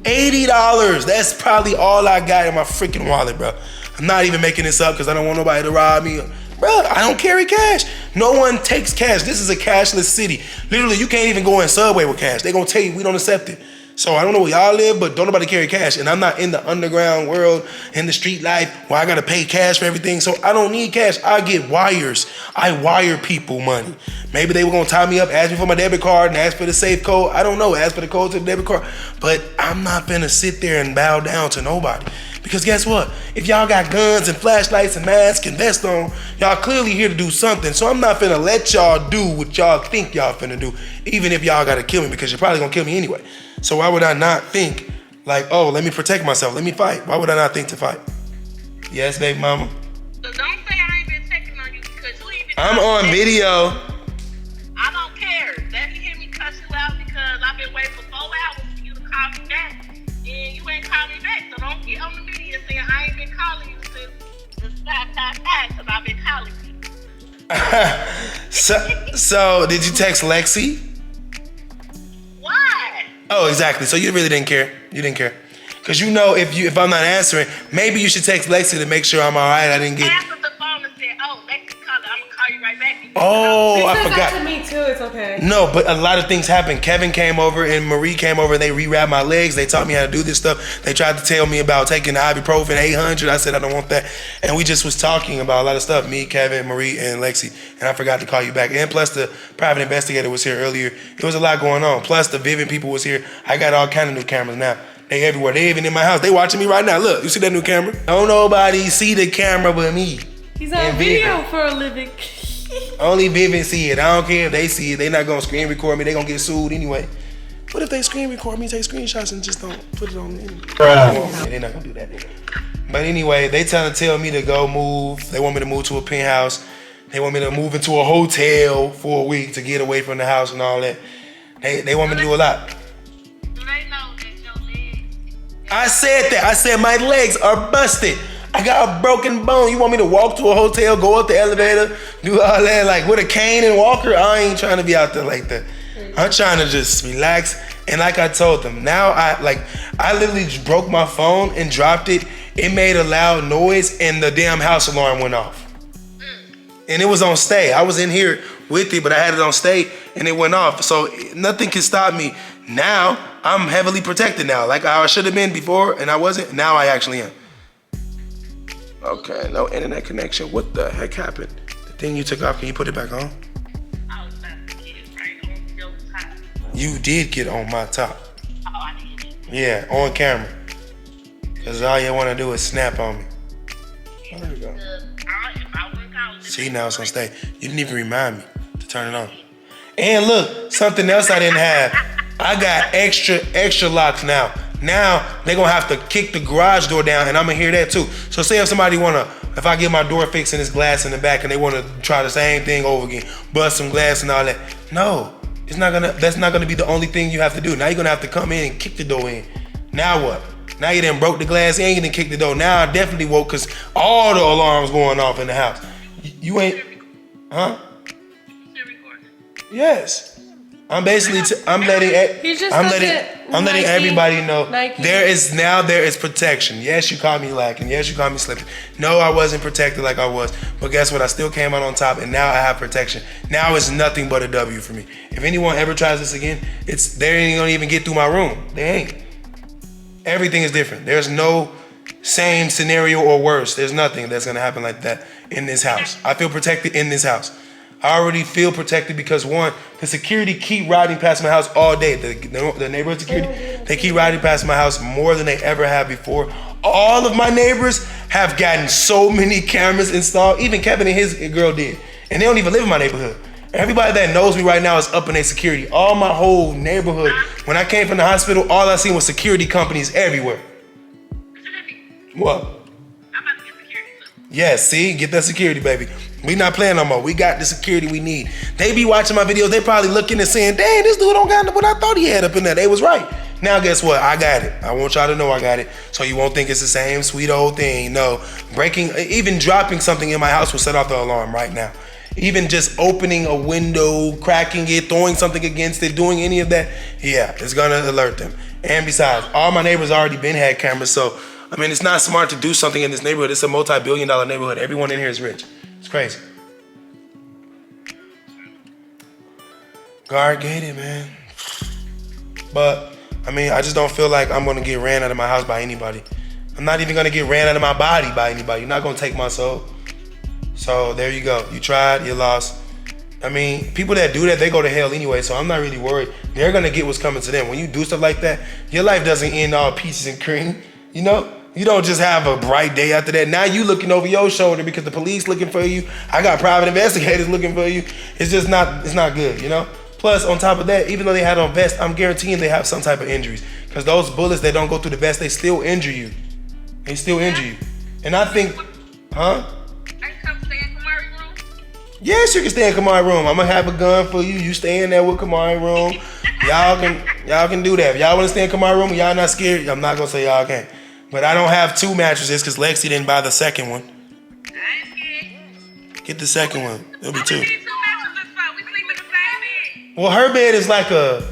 $80. That's probably all I got in my freaking wallet, bro. I'm not even making this up because I don't want nobody to rob me. Bro, I don't carry cash. No one takes cash. This is a cashless city. Literally, you can't even go in Subway with cash. They're going to tell you we don't accept it. So I don't know where y'all live, but don't nobody carry cash. And I'm not in the underground world, in the street life, where I gotta pay cash for everything. So I don't need cash. I get wires. I wire people money. Maybe they were gonna tie me up, ask me for my debit card, and ask for the safe code. I don't know, ask for the code to the debit card. But I'm not finna sit there and bow down to nobody. Because guess what? If y'all got guns and flashlights and masks and vests on, y'all clearly here to do something. So I'm not finna let y'all do what y'all think y'all finna do, even if y'all gotta kill me, because you're probably gonna kill me anyway. So why would I not think like, oh, let me protect myself, let me fight? Why would I not think to fight? Yes, baby mama? So don't say I ain't been checking on you, because you even I'm on video. I don't care. Let me hear me cuss you out, because I've been waiting for 4 hours for you to call me back, and you ain't called me back. So don't get on the media saying I ain't been calling you since 555, because I've been calling you. So did you text Lexi? Why? Oh, exactly. So you really didn't care. You didn't care. Because you know if I'm not answering, maybe you should text Lexi to make sure I'm all right. I didn't get... I answered the phone and said, oh, Lexi called. I'm going to call you right back. Oh, I says forgot. that to me too. It's okay. No, but a lot of things happened. Kevin came over and Marie came over and they rewrapped my legs. They taught me how to do this stuff. They tried to tell me about taking the ibuprofen 800. I said, I don't want that. And we just was talking about a lot of stuff. Me, Kevin, Marie, and Lexi. And I forgot to call you back. And plus the private investigator was here earlier. There was a lot going on. Plus the Vivian people was here. I got all kind of new cameras now. They everywhere. They even in my house. They watching me right now. Look, you see that new camera? Don't nobody see the camera but me. He's on video for a living. Only Vivian see it. I don't care if they see it. They not gonna screen record me. They gonna get sued anyway. What if they screen record me, take screenshots, and just don't put it on anyway? Yeah, they're not gonna do that. But anyway, they trying to tell me to go move. They want me to move to a penthouse. They want me to move into a hotel for a week to get away from the house and all that. They want me to do a lot. I said that. I said my legs are busted. I got a broken bone. You want me to walk to a hotel, go up the elevator, do all that, like with a cane and walker? I ain't trying to be out there like that. I'm trying to just relax. And like I told them, now I literally just broke my phone and dropped it. It made a loud noise and the damn house alarm went off. And it was on stay. I was in here with it, but I had it on stay and it went off. So nothing can stop me. Now I'm heavily protected now. Like I should have been before and I wasn't. Now I actually am. Okay, no internet connection. What the heck happened? The thing you took off, can you put it back on? I was about to get it right on your top. You did get on my top. Oh, I did. Yeah, on camera. Cause all you wanna do is snap on me. Oh, there we go. See, now it's on stay. You didn't even remind me to turn it on. And look, something else I didn't have. I got extra locks now. Now they gonna have to kick the garage door down, and I'm gonna hear that too. So say if somebody if I get my door fixed and it's glass in the back, and they wanna try the same thing over again, bust some glass and all that. No, that's not gonna be the only thing you have to do. Now you're gonna have to come in and kick the door in. Now what? Now you done broke the glass and you done kicked the door. Now I definitely woke because all the alarms going off in the house. You ain't, huh? Yes. I'm basically, I'm letting everybody know there is protection. Yes, you caught me lacking. Yes, you caught me slipping. No, I wasn't protected like I was. But guess what? I still came out on top, and now I have protection. Now it's nothing but a W for me. If anyone ever tries this again, they ain't gonna even get through my room. They ain't. Everything is different. There's no same scenario or worse. There's nothing that's gonna happen like that in this house. I feel protected in this house. I already feel protected because one, the security keep riding past my house all day. The neighborhood security, they keep riding past my house more than they ever have before. All of my neighbors have gotten so many cameras installed. Even Kevin and his girl did. And they don't even live in my neighborhood. Everybody that knows me right now is up in their security. All my whole neighborhood. When I came from the hospital, all I seen was security companies everywhere. What? Yes, see, get that security, baby. We not playing no more. We got the security we need. They be watching my videos. They probably looking and saying, dang, this dude don't got what I thought he had up in there. They was right. Now guess what? I got it. I want y'all to know I got it. So you won't think it's the same sweet old thing. No, even dropping something in my house will set off the alarm right now. Even just opening a window, cracking it, throwing something against it, doing any of that, yeah, it's gonna alert them. And besides, all my neighbors already had cameras, so I mean, it's not smart to do something in this neighborhood. It's a multi-billion-dollar neighborhood. Everyone in here is rich. It's crazy. Guard gated, man. But, I mean, I just don't feel like I'm gonna get ran out of my house by anybody. I'm not even gonna get ran out of my body by anybody. You're not gonna take my soul. So, there you go. You tried, you lost. I mean, people that do that, they go to hell anyway, so I'm not really worried. They're gonna get what's coming to them. When you do stuff like that, your life doesn't end all peaches and cream, you know? You don't just have a bright day after that. Now you looking over your shoulder because the police looking for you. I got private investigators looking for you. It's just not, it's not good, you know? Plus, on top of that, even though they had on vests, I'm guaranteeing they have some type of injuries. Because those bullets that don't go through the vest, they still injure you. They still injure you. And I think, huh? Yes, you can stay in Kamari room. I'm gonna have a gun for you. You stay in there with Kamari room. Y'all can do that. If y'all wanna stay in Kamari room and y'all not scared, I'm not gonna say y'all can't. But I don't have 2 mattresses because Lexi didn't buy the second one. Get the second one. It'll be 2. Well, her bed is like a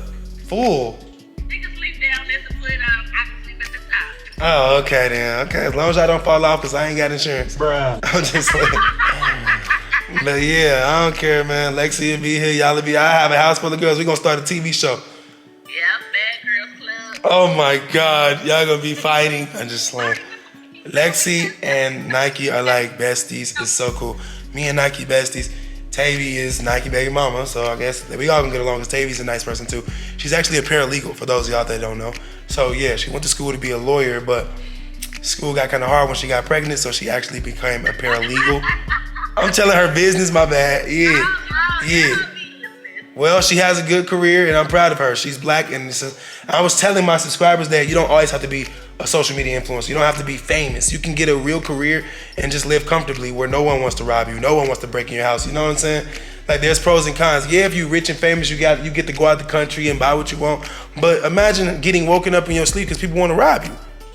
full. Oh, okay then. Okay, as long as I don't fall off because I ain't got insurance. Bruh. I'm just like, but yeah, I don't care, man. Lexi will be here. Y'all will be. I have a house full of girls. We're gonna start a TV show. Oh my God, y'all gonna be fighting. I'm just like, Lexi and Nike are like besties. It's so cool. Me and Nike besties. Tavy is Nike baby mama, so I guess we all can get along because Tavy's a nice person too. She's actually a paralegal for those of y'all that don't know. So yeah, she went to school to be a lawyer, but school got kind of hard when she got pregnant, so she actually became a paralegal. I'm telling her business, my bad. Yeah. Well, she has a good career, and I'm proud of her. She's black, and I was telling my subscribers that you don't always have to be a social media influencer. You don't have to be famous. You can get a real career and just live comfortably where no one wants to rob you. No one wants to break in your house. You know what I'm saying? Like, there's pros and cons. Yeah, if you're rich and famous, you get to go out the country and buy what you want. But imagine getting woken up in your sleep because people want to rob you.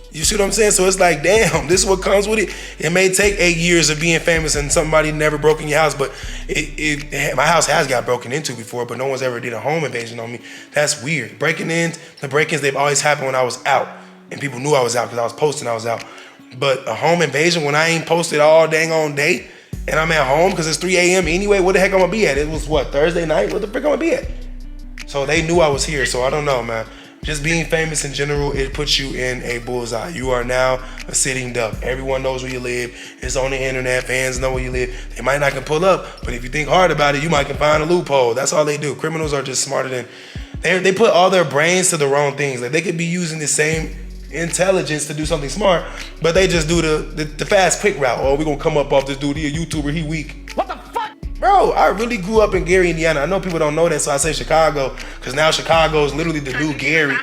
You see what I'm saying? So it's like, damn, this is what comes with it. It may take 8 years of being famous and somebody never broke in your house, but my house has got broken into before, but no one's ever did a home invasion on me. That's weird. The break-ins, they've always happened when I was out, and people knew I was out because I was posting I was out. But a home invasion when I ain't posted all dang on day, and I'm at home because it's 3 a.m. anyway, where the heck I'm gonna be at? It was what, Thursday night? What the frick I'm gonna be at? So they knew I was here, so I don't know, man. Just being famous in general, it puts you in a bullseye. You are now a sitting duck. Everyone knows where you live. It's on the internet. Fans know where you live. They might not can pull up, but if you think hard about it, you might can find a loophole. That's all they do. Criminals are just smarter than... They put all their brains to the wrong things. Like, they could be using the same intelligence to do something smart, but they just do the fast, quick route. Oh, we're going to come up off this dude. He a YouTuber. He weak. What the fuck? Bro, I really grew up in Gary, Indiana. I know people don't know that, so I say Chicago, because now Chicago is literally the new Gary.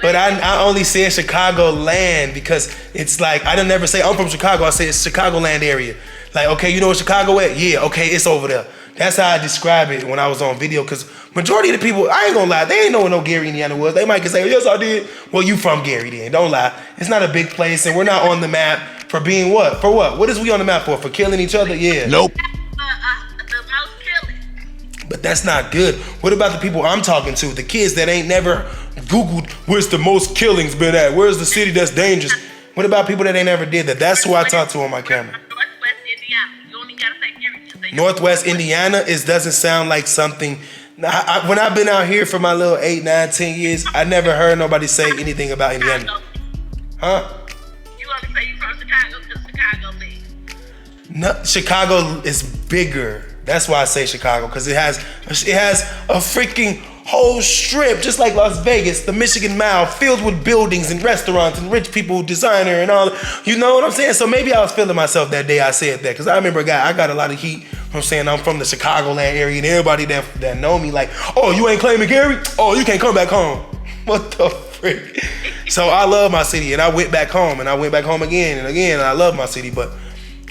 But I only say Chicago land because it's like, I didn't never say I'm from Chicago. I say it's Chicagoland area. Like, okay, you know where Chicago at? Yeah, okay, it's over there. That's how I describe it when I was on video, because majority of the people, I ain't gonna lie, they ain't know what no Gary, Indiana was. They might say, yes, I did. Well, you from Gary then, don't lie. It's not a big place, and we're not on the map for being what? For what? What is we on the map for? For killing each other? Yeah. Nope. But that's not good. What about the people I'm talking to? The kids that ain't never Googled where's the most killings been at? Where's the city that's dangerous? What about people that ain't never did that? That's who I talk to on my camera. Northwest Indiana doesn't sound like something. When I've been out here for my little 8, 9, 10 years, I never heard nobody say anything about Indiana. Huh? You only say you from Chicago because Chicago big. No, Chicago is bigger. That's why I say Chicago, because it has a freaking whole strip, just like Las Vegas, the Michigan Mile, filled with buildings and restaurants and rich people, designer and all. You know what I'm saying? So maybe I was feeling myself that day I said that, because I remember I got a lot of heat from saying I'm from the Chicagoland area, and everybody that know me like, oh, you ain't claiming Gary? Oh, you can't come back home. What the frick? So I love my city, and I went back home, and I went back home again and again, and I love my city. But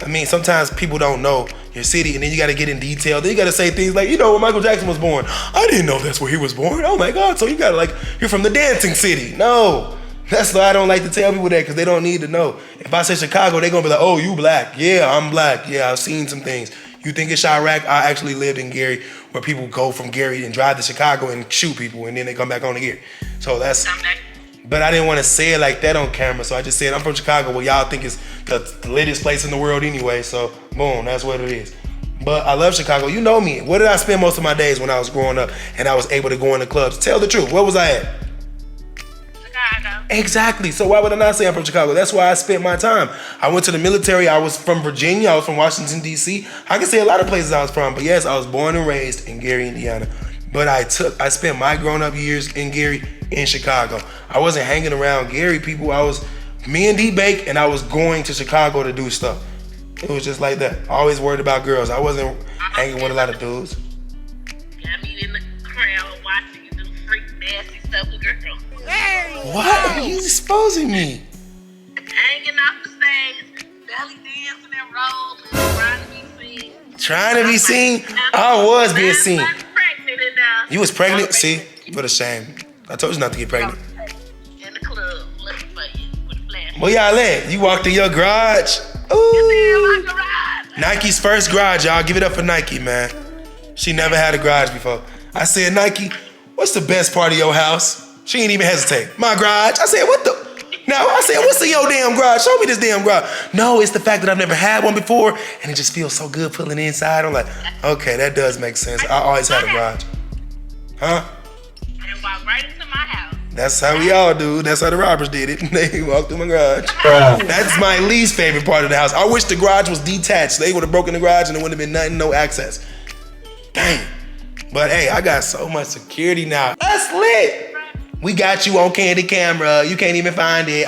I mean, sometimes people don't know your city, and then you got to get in detail. Then you got to say things like, you know, when Michael Jackson was born, I didn't know that's where he was born. Oh my God. So you got to like, you're from the dancing city. No, that's why I don't like to tell people that, because they don't need to know. If I say Chicago, they're going to be like, oh, you black. Yeah, I'm black. Yeah, I've seen some things. You think it's Chirac? I actually lived in Gary, where people go from Gary and drive to Chicago and shoot people, and then they come back on to Gary. So that's... But I didn't want to say it like that on camera, so I just said I'm from Chicago, what y'all think is the latest place in the world anyway, so boom, that's what it is. But I love Chicago. You know me. Where did I spend most of my days when I was growing up and I was able to go into clubs? Tell the truth. Where was I at? Chicago. Exactly. So why would I not say I'm from Chicago? That's why I spent my time. I went to the military. I was from Virginia. I was from Washington, D.C. I can say a lot of places I was from, but yes, I was born and raised in Gary, Indiana. But I spent my grown-up years in Gary, in Chicago. I wasn't hanging around Gary people. Me and D-Bake, and I was going to Chicago to do stuff. It was just like that. Always worried about girls. I wasn't hanging with a lot of dudes. Got me in the crowd watching you do freak nasty stuff with girls. What? Are you exposing me? Hanging off the stage, belly dancing and rolling, trying to be seen. Trying to be seen? I was being seen. Pregnant enough. You was pregnant? See? What a shame. I told you not to get pregnant. In the club, looking for you with a flash. Where y'all at? You walked in your garage? Ooh. Nike's first garage, y'all. Give it up for Nike, man. She never had a garage before. I said, Nike, what's the best part of your house? She ain't even hesitate. My garage. I said, what the? Now, I said, what's in your damn garage? Show me this damn garage. No, it's the fact that I've never had one before, and it just feels so good pulling inside. I'm like, okay, that does make sense. I always had a garage. Huh? And walk right into my house. That's how we all do. That's how the robbers did it. They walked through my garage. That's my least favorite part of the house. I wish the garage was detached. They would have broken the garage and there wouldn't have been nothing, no access. Dang. But hey, I got so much security now. That's lit. We got you on candy camera. You can't even find it.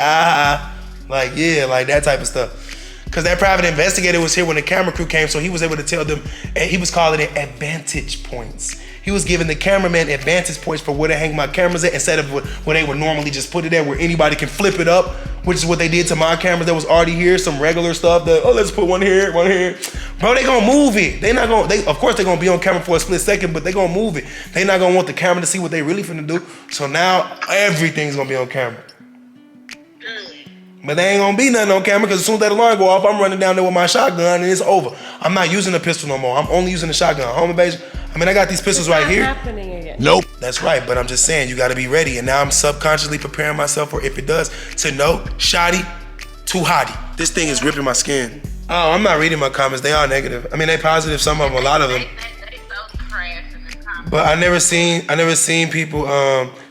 Like, yeah, like that type of stuff. Because that private investigator was here when the camera crew came, so he was able to tell them, and he was calling it advantage points. He was giving the cameraman advantage points for where to hang my cameras at instead of where they would normally just put it at, where anybody can flip it up, which is what they did to my cameras that was already here, some regular stuff that, oh, let's put one here, one here. Bro, they gonna move it. Of course they gonna be on camera for a split second, but they gonna move it. They not gonna want the camera to see what they really finna do. So now everything's gonna be on camera. But they ain't gonna be nothing on camera, because as soon as that alarm go off, I'm running down there with my shotgun and it's over. I'm not using a pistol no more. I'm only using the shotgun. Home invasion. I mean, I got these pistols right here. Happening again. Nope. That's right, but I'm just saying, you gotta be ready. And now I'm subconsciously preparing myself for if it does, to know, shoddy, too hotty. This thing is ripping my skin. Oh, I'm not reading my comments. They are negative. I mean, they positive, some of them, a lot of them. But I never seen people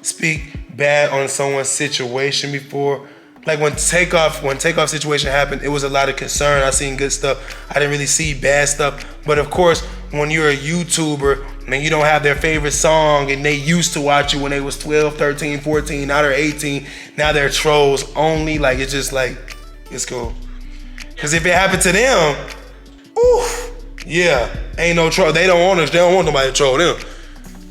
speak bad on someone's situation before. Like when takeoff situation happened, it was a lot of concern. I seen good stuff. I didn't really see bad stuff. But of course, when you're a YouTuber and you don't have their favorite song and they used to watch you when they was 12, 13, 14, now they're 18, now they're trolls only, like it's just like, it's cool. Because if it happened to them, Oof. Yeah, ain't no troll. They don't want us. They don't want nobody to troll them.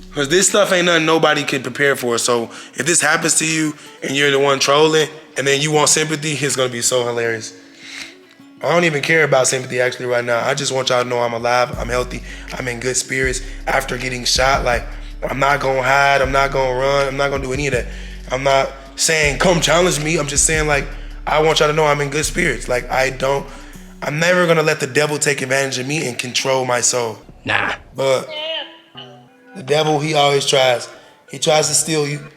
Because this stuff ain't nothing nobody can prepare for. So if this happens to you and you're the one trolling and then you want sympathy, it's going to be so hilarious. I don't even care about sympathy actually right now. I just want y'all to know I'm alive. I'm healthy. I'm in good spirits after getting shot. Like, I'm not going to hide. I'm not going to run. I'm not going to do any of that. I'm not saying come challenge me. I'm just saying, like, I want y'all to know I'm in good spirits. Like, I'm never going to let the devil take advantage of me and control my soul. Nah. But the devil, he always tries. He tries to steal you.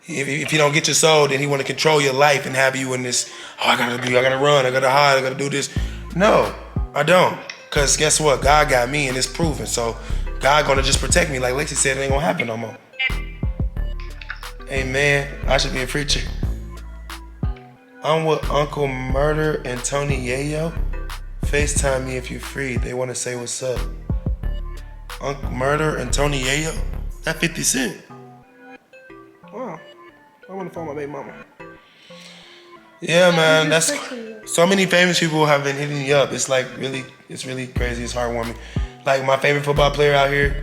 If you don't get your soul, then he want to control your life and have you in this, I gotta run, I gotta hide, I gotta do this. No, I don't. Because guess what? God got me and it's proven. So God gonna just protect me. Like Lexi said, it ain't gonna happen no more. Hey man, I should be a preacher. I'm with Uncle Murder and Tony Yayo. FaceTime me if you're free. They want to say what's up. Uncle Murder and Tony Yayo? That 50 Cent. Wow. I want to phone my baby mama. Yeah, man. That's so many famous people have been hitting me up. It's like really crazy. It's heartwarming. Like my favorite football player out here,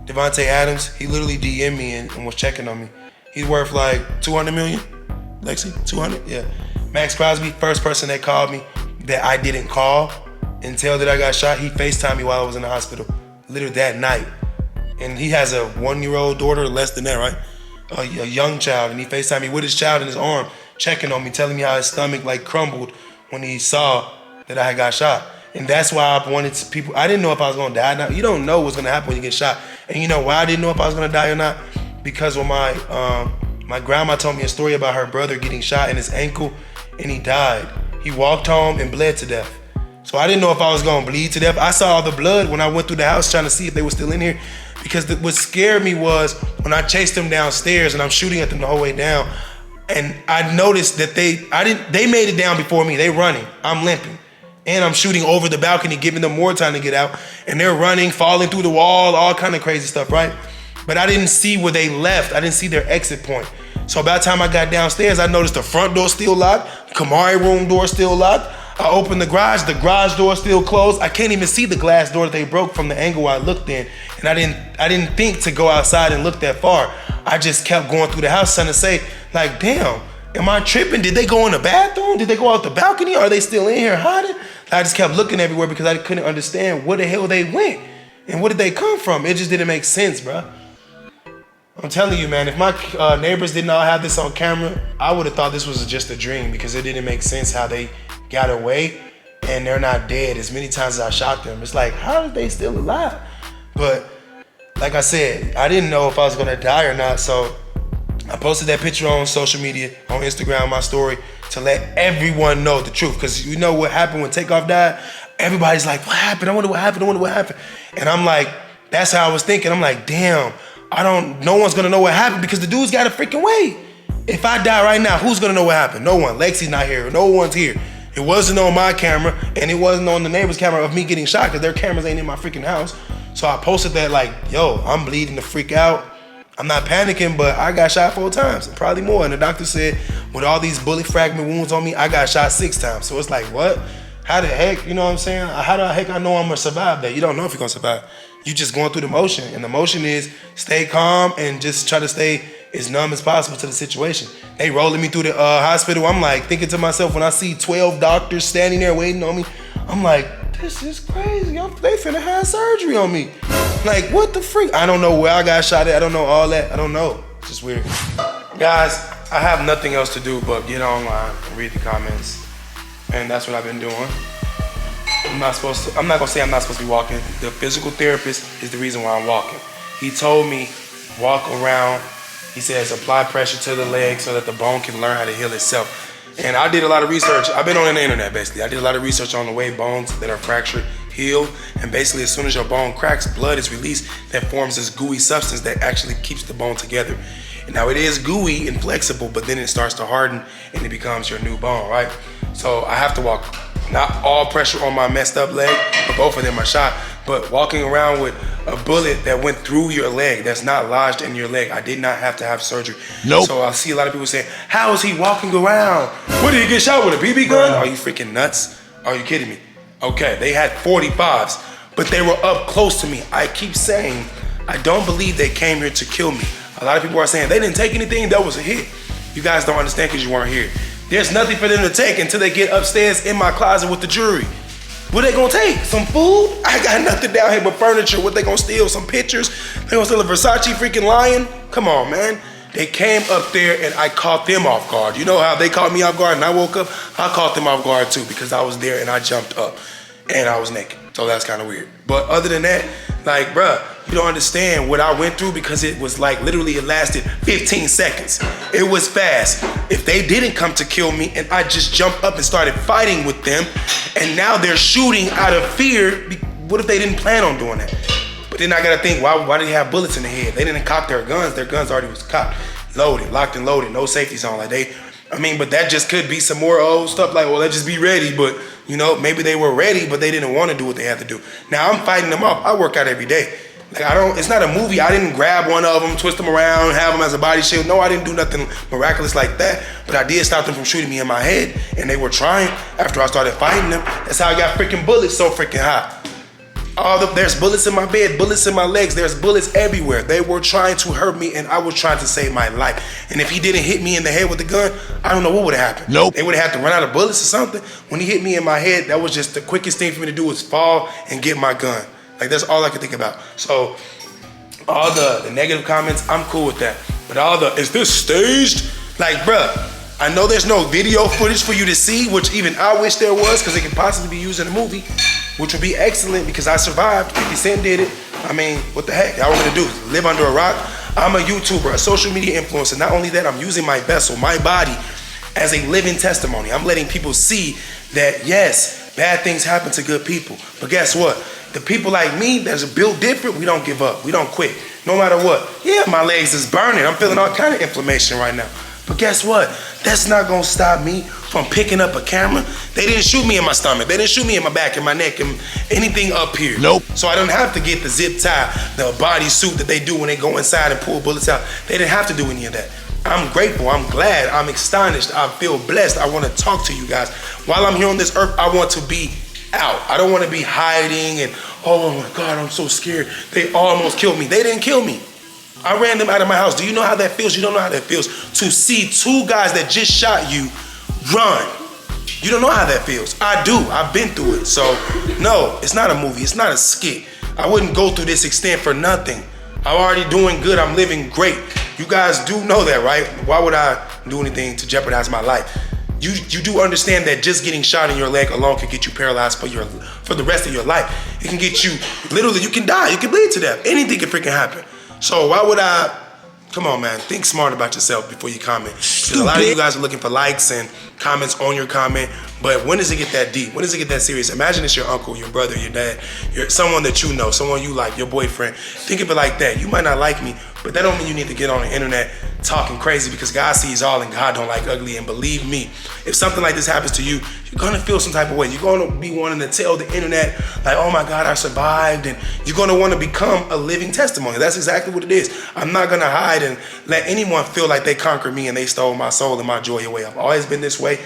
Devontae Adams, he literally DM'd me and was checking on me. He's worth like 200 million. Lexi, 200? Yeah. Max Crosby, first person that called me that I didn't call and tell that I got shot, he FaceTimed me while I was in the hospital. Literally that night. And he has a 1-year-old daughter, less than that, right? A young child, and he FaceTimed me with his child in his arm, checking on me, telling me how his stomach like crumbled when he saw that I had got shot. And that's why I wanted people, I didn't know if I was gonna die. Now, you don't know what's gonna happen when you get shot. And you know why I didn't know if I was gonna die or not? Because when my grandma told me a story about her brother getting shot in his ankle and he died. He walked home and bled to death. So I didn't know if I was gonna bleed to death. I saw all the blood when I went through the house trying to see if they were still in here. Because what scared me was when I chased them downstairs and I'm shooting at them the whole way down, and I noticed that they made it down before me. They running, I'm limping. And I'm shooting over the balcony, giving them more time to get out. And they're running, falling through the wall, all kind of crazy stuff, right? But I didn't see where they left. I didn't see their exit point. So by the time I got downstairs, I noticed the front door still locked, Kamari room door still locked. I opened the garage door still closed. I can't even see the glass door that they broke from the angle I looked in. And I didn't think to go outside and look that far. I just kept going through the house trying to say, like, damn, am I tripping? Did they go in the bathroom? Did they go out the balcony? Are they still in here hiding? I just kept looking everywhere because I couldn't understand where the hell they went and where did they come from? It just didn't make sense, bro. I'm telling you, man, if my neighbors did not have this on camera, I would have thought this was just a dream because it didn't make sense how they got away and they're not dead as many times as I shot them. It's like, how are they still alive? But like I said, I didn't know if I was gonna die or not, so I posted that picture on social media, on Instagram, my story, to let everyone know the truth. Because you know what happened when Takeoff died? Everybody's like, what happened? I wonder what happened, I wonder what happened. And I'm like, that's how I was thinking. I'm like, damn, no one's gonna know what happened because the dude's got a freaking way. If I die right now, who's gonna know what happened? No one. Lexi's not here, no one's here. It wasn't on my camera and it wasn't on the neighbor's camera of me getting shot because their cameras ain't in my freaking house. So I posted that like, yo, I'm bleeding the freak out. I'm not panicking, but I got shot 4 times, probably more. And the doctor said, with all these bullet fragment wounds on me, I got shot 6 times. So it's like, what? How the heck, you know what I'm saying? How the heck I know I'm gonna survive that? You don't know if you're gonna survive. You just going through the motion. And the motion is stay calm and just try to stay as numb as possible to the situation. They rolling me through the hospital. I'm like thinking to myself, when I see 12 doctors standing there waiting on me, I'm like, this is crazy. They finna have surgery on me. Like, what the freak? I don't know where I got shot at. I don't know all that. I don't know. It's just weird. Guys, I have nothing else to do but get online and read the comments. And that's what I've been doing. I'm not gonna say I'm not supposed to be walking. The physical therapist is the reason why I'm walking. He told me, walk around. He says, apply pressure to the leg so that the bone can learn how to heal itself. And I did a lot of research. I've been on the internet, basically. I did a lot of research on the way bones that are fractured heal. And basically, as soon as your bone cracks, blood is released that forms this gooey substance that actually keeps the bone together. And now it is gooey and flexible, but then it starts to harden and it becomes your new bone, right? So I have to walk, not all pressure on my messed up leg, but both of them are shot. But walking around with a bullet that went through your leg, that's not lodged in your leg. I did not have to have surgery. Nope. So I see a lot of people saying, how is he walking around? What, did he get shot with, a BB gun? Are you freaking nuts? Are you kidding me? Okay, they had 45s, but they were up close to me. I keep saying, I don't believe they came here to kill me. A lot of people are saying they didn't take anything, that was a hit. You guys don't understand because you weren't here. There's nothing for them to take until they get upstairs in my closet with the jury. What they gonna take? Some food? I got nothing down here but furniture. What they gonna steal? Some pictures? They gonna steal a Versace freaking lion? Come on, man. They came up there and I caught them off guard. You know how they caught me off guard and I woke up? I caught them off guard too because I was there and I jumped up and I was naked. So that's kind of weird. But other than that, like, bruh, you don't understand what I went through because it was like literally it lasted 15 seconds. It was fast. If they didn't come to kill me and I just jumped up and started fighting with them and now they're shooting out of fear, what if they didn't plan on doing that? But then I gotta think, why did they have bullets in the head? They didn't cock their guns already was cocked, loaded, locked and loaded, no safety zone. Like but that just could be some more old stuff like, well, let's just be ready. But you know, maybe they were ready, but they didn't want to do what they had to do. Now I'm fighting them off. I work out every day. Like it's not a movie. I didn't grab one of them, twist them around, have them as a body shield. No, I didn't do nothing miraculous like that. But I did stop them from shooting me in my head. And they were trying after I started fighting them. That's how I got freaking bullets so freaking hot. There's bullets in my bed, bullets in my legs, there's bullets everywhere. They were trying to hurt me and I was trying to save my life. And if he didn't hit me in the head with the gun, I don't know what would have happened. Nope. They would have had to run out of bullets or something. When he hit me in my head, that was just the quickest thing for me to do was fall and get my gun. Like that's all I could think about. So all the negative comments, I'm cool with that. But is this staged? Like, bruh, I know there's no video footage for you to see, which even I wish there was because it could possibly be used in a movie, which would be excellent because I survived. 50 Cent did it. I mean, what the heck? Y'all want me to do? Live under a rock? I'm a YouTuber, a social media influencer. Not only that, I'm using my vessel, my body, as a living testimony. I'm letting people see that, yes, bad things happen to good people. But guess what? The people like me that's built different, we don't give up. We don't quit. No matter what. Yeah, my legs is burning. I'm feeling all kind of inflammation right now. But guess what? That's not gonna stop me from picking up a camera. They didn't shoot me in my stomach. They didn't shoot me in my back and my neck and anything up here. Nope. So I don't have to get the zip tie, the body suit that they do when they go inside and pull bullets out. They didn't have to do any of that. I'm grateful, I'm glad, I'm astonished, I feel blessed. I wanna talk to you guys. While I'm here on this earth, I want to be out. I don't wanna be hiding and, oh my God, I'm so scared. They almost killed me. They didn't kill me. I ran them out of my house. Do you know how that feels? You don't know how that feels to see two guys that just shot you run. You don't know how that feels. I do. I've been through it. So, no, it's not a movie. It's not a skit. I wouldn't go through this extent for nothing. I'm already doing good. I'm living great. You guys do know that, right? Why would I do anything to jeopardize my life? You do understand that just getting shot in your leg alone can get you paralyzed for the rest of your life. It can get you, literally, you can die. You can bleed to death. Anything can freaking happen. So why would I, come on man, think smart about yourself before you comment. Because a lot of you guys are looking for likes and comments on your comment, but when does it get that deep? When does it get that serious? Imagine it's your uncle, your brother, your dad, someone that you know, someone you like, your boyfriend. Think of it like that. You might not like me, but that don't mean you need to get on the internet talking crazy because God sees all and God don't like ugly. And believe me, if something like this happens to you, you're gonna feel some type of way. You're gonna be wanting to tell the internet like, oh my God, I survived. And you're gonna wanna become a living testimony. That's exactly what it is. I'm not gonna hide and let anyone feel like they conquered me and they stole my soul and my joy away. I've always been this way.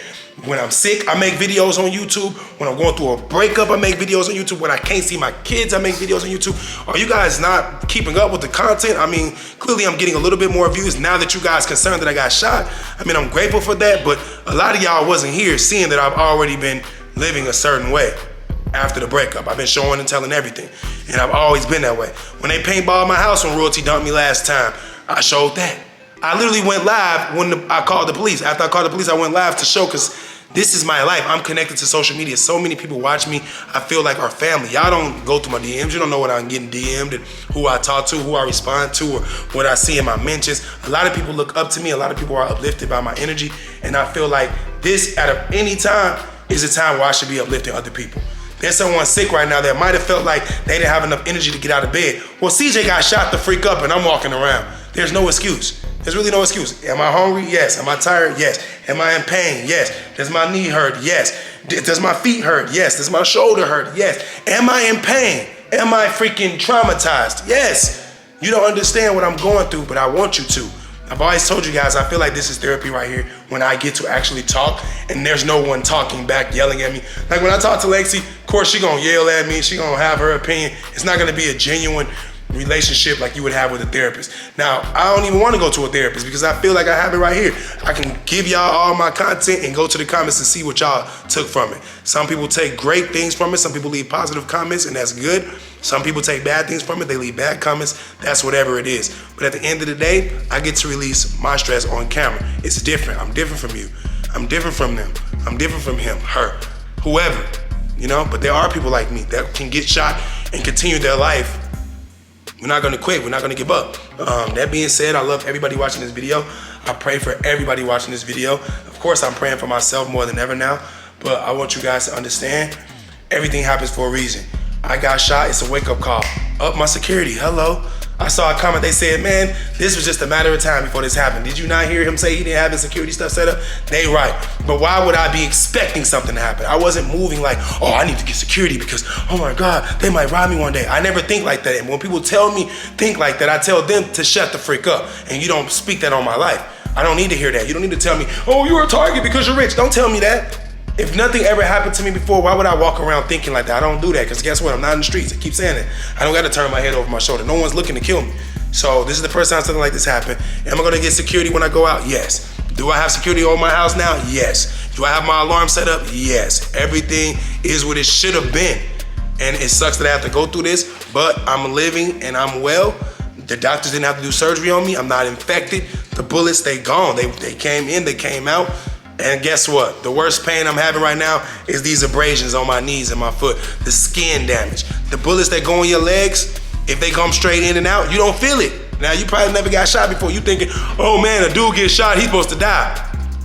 When I'm sick, I make videos on YouTube. When I'm going through a breakup, I make videos on YouTube. When I can't see my kids, I make videos on YouTube. Are you guys not keeping up with the content? I mean, clearly I'm getting a little bit more views now that you guys concerned that I got shot. I mean, I'm grateful for that, but a lot of y'all wasn't here seeing that I've already been living a certain way after the breakup. I've been showing and telling everything, and I've always been that way. When they paintballed my house when Royalty dumped me last time, I showed that. I literally went live when I called the police. After I called the police, I went live to show, because this is my life. I'm connected to social media. So many people watch me. I feel like our family. Y'all don't go through my DMs. You don't know what I'm getting DM'd and who I talk to, who I respond to, or what I see in my mentions. A lot of people look up to me. A lot of people are uplifted by my energy. And I feel like this, out of any time, is a time where I should be uplifting other people. There's someone sick right now that might have felt like they didn't have enough energy to get out of bed. Well, CJ got shot the freak up and I'm walking around. There's no excuse. There's really no excuse. Am I hungry? Yes. Am I tired? Yes. Am I in pain? Yes. Does my knee hurt? Yes. Does my feet hurt? Yes. Does my shoulder hurt? Yes. Am I in pain? Am I freaking traumatized? Yes. You don't understand what I'm going through, but I want you to. I've always told you guys, I feel like this is therapy right here when I get to actually talk and there's no one talking back, yelling at me. Like when I talk to Lexi, of course she gonna yell at me, she gonna have her opinion. It's not gonna be a genuine relationship like you would have with a therapist. Now, I don't even wanna go to a therapist because I feel like I have it right here. I can give y'all all my content and go to the comments and see what y'all took from it. Some people take great things from it, some people leave positive comments and that's good. Some people take bad things from it, they leave bad comments, that's whatever it is. But at the end of the day, I get to release my stress on camera. It's different, I'm different from you. I'm different from them. I'm different from him, her, whoever, you know? But there are people like me that can get shot and continue their life. We're not gonna quit, we're not gonna give up. That being said, I love everybody watching this video. I pray for everybody watching this video. Of course, I'm praying for myself more than ever now, but I want you guys to understand, everything happens for a reason. I got shot, it's a wake-up call. Up my security, hello. I saw a comment, they said, man, this was just a matter of time before this happened. Did you not hear him say he didn't have his security stuff set up? They right, but why would I be expecting something to happen? I wasn't moving like, oh, I need to get security because, oh my God, they might rob me one day. I never think like that, and when people tell me think like that, I tell them to shut the frick up, and you don't speak that on my life. I don't need to hear that. You don't need to tell me, oh, you're a target because you're rich. Don't tell me that. If nothing ever happened to me before, why would I walk around thinking like that? I don't do that, because guess what? I'm not in the streets. I keep saying it. I don't got to turn my head over my shoulder. No one's looking to kill me. So this is the first time something like this happened. Am I gonna get security when I go out? Yes. Do I have security over my house now? Yes. Do I have my alarm set up? Yes. Everything is what it should have been. And it sucks that I have to go through this, but I'm living and I'm well. The doctors didn't have to do surgery on me. I'm not infected. The bullets, they gone. They came in, they came out. And guess what? The worst pain I'm having right now is these abrasions on my knees and my foot, the skin damage. The bullets that go in your legs, if they come straight in and out, you don't feel it. Now, you probably never got shot before. You thinking, oh man, a dude gets shot, he's supposed to die.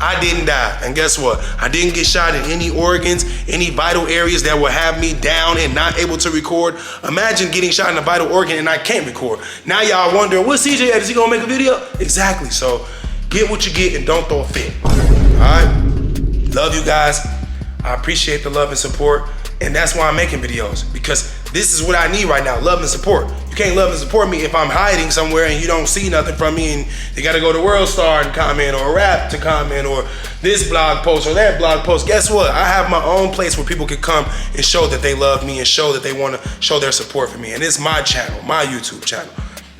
I didn't die, and guess what? I didn't get shot in any organs, any vital areas that will have me down and not able to record. Imagine getting shot in a vital organ and I can't record. Now y'all wondering, what's CJ at? Is he gonna make a video? Exactly, so get what you get and don't throw a fit. All right, love you guys. I appreciate the love and support, and that's why I'm making videos, because this is what I need right now, love and support. You can't love and support me if I'm hiding somewhere and you don't see nothing from me and you gotta go to World Star and comment, or Rap to comment, or this blog post or that blog post. Guess what? I have my own place where people can come and show that they love me and show that they wanna show their support for me. And it's my channel, my YouTube channel.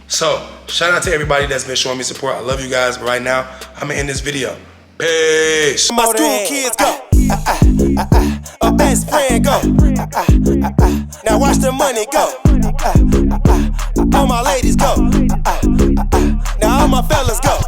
So, shout out to everybody that's been showing me support. I love you guys, but right now, I'm gonna end this video. Peace. My school kids go. A best friend go. Now watch the money go. All my ladies go. Now all my fellas go.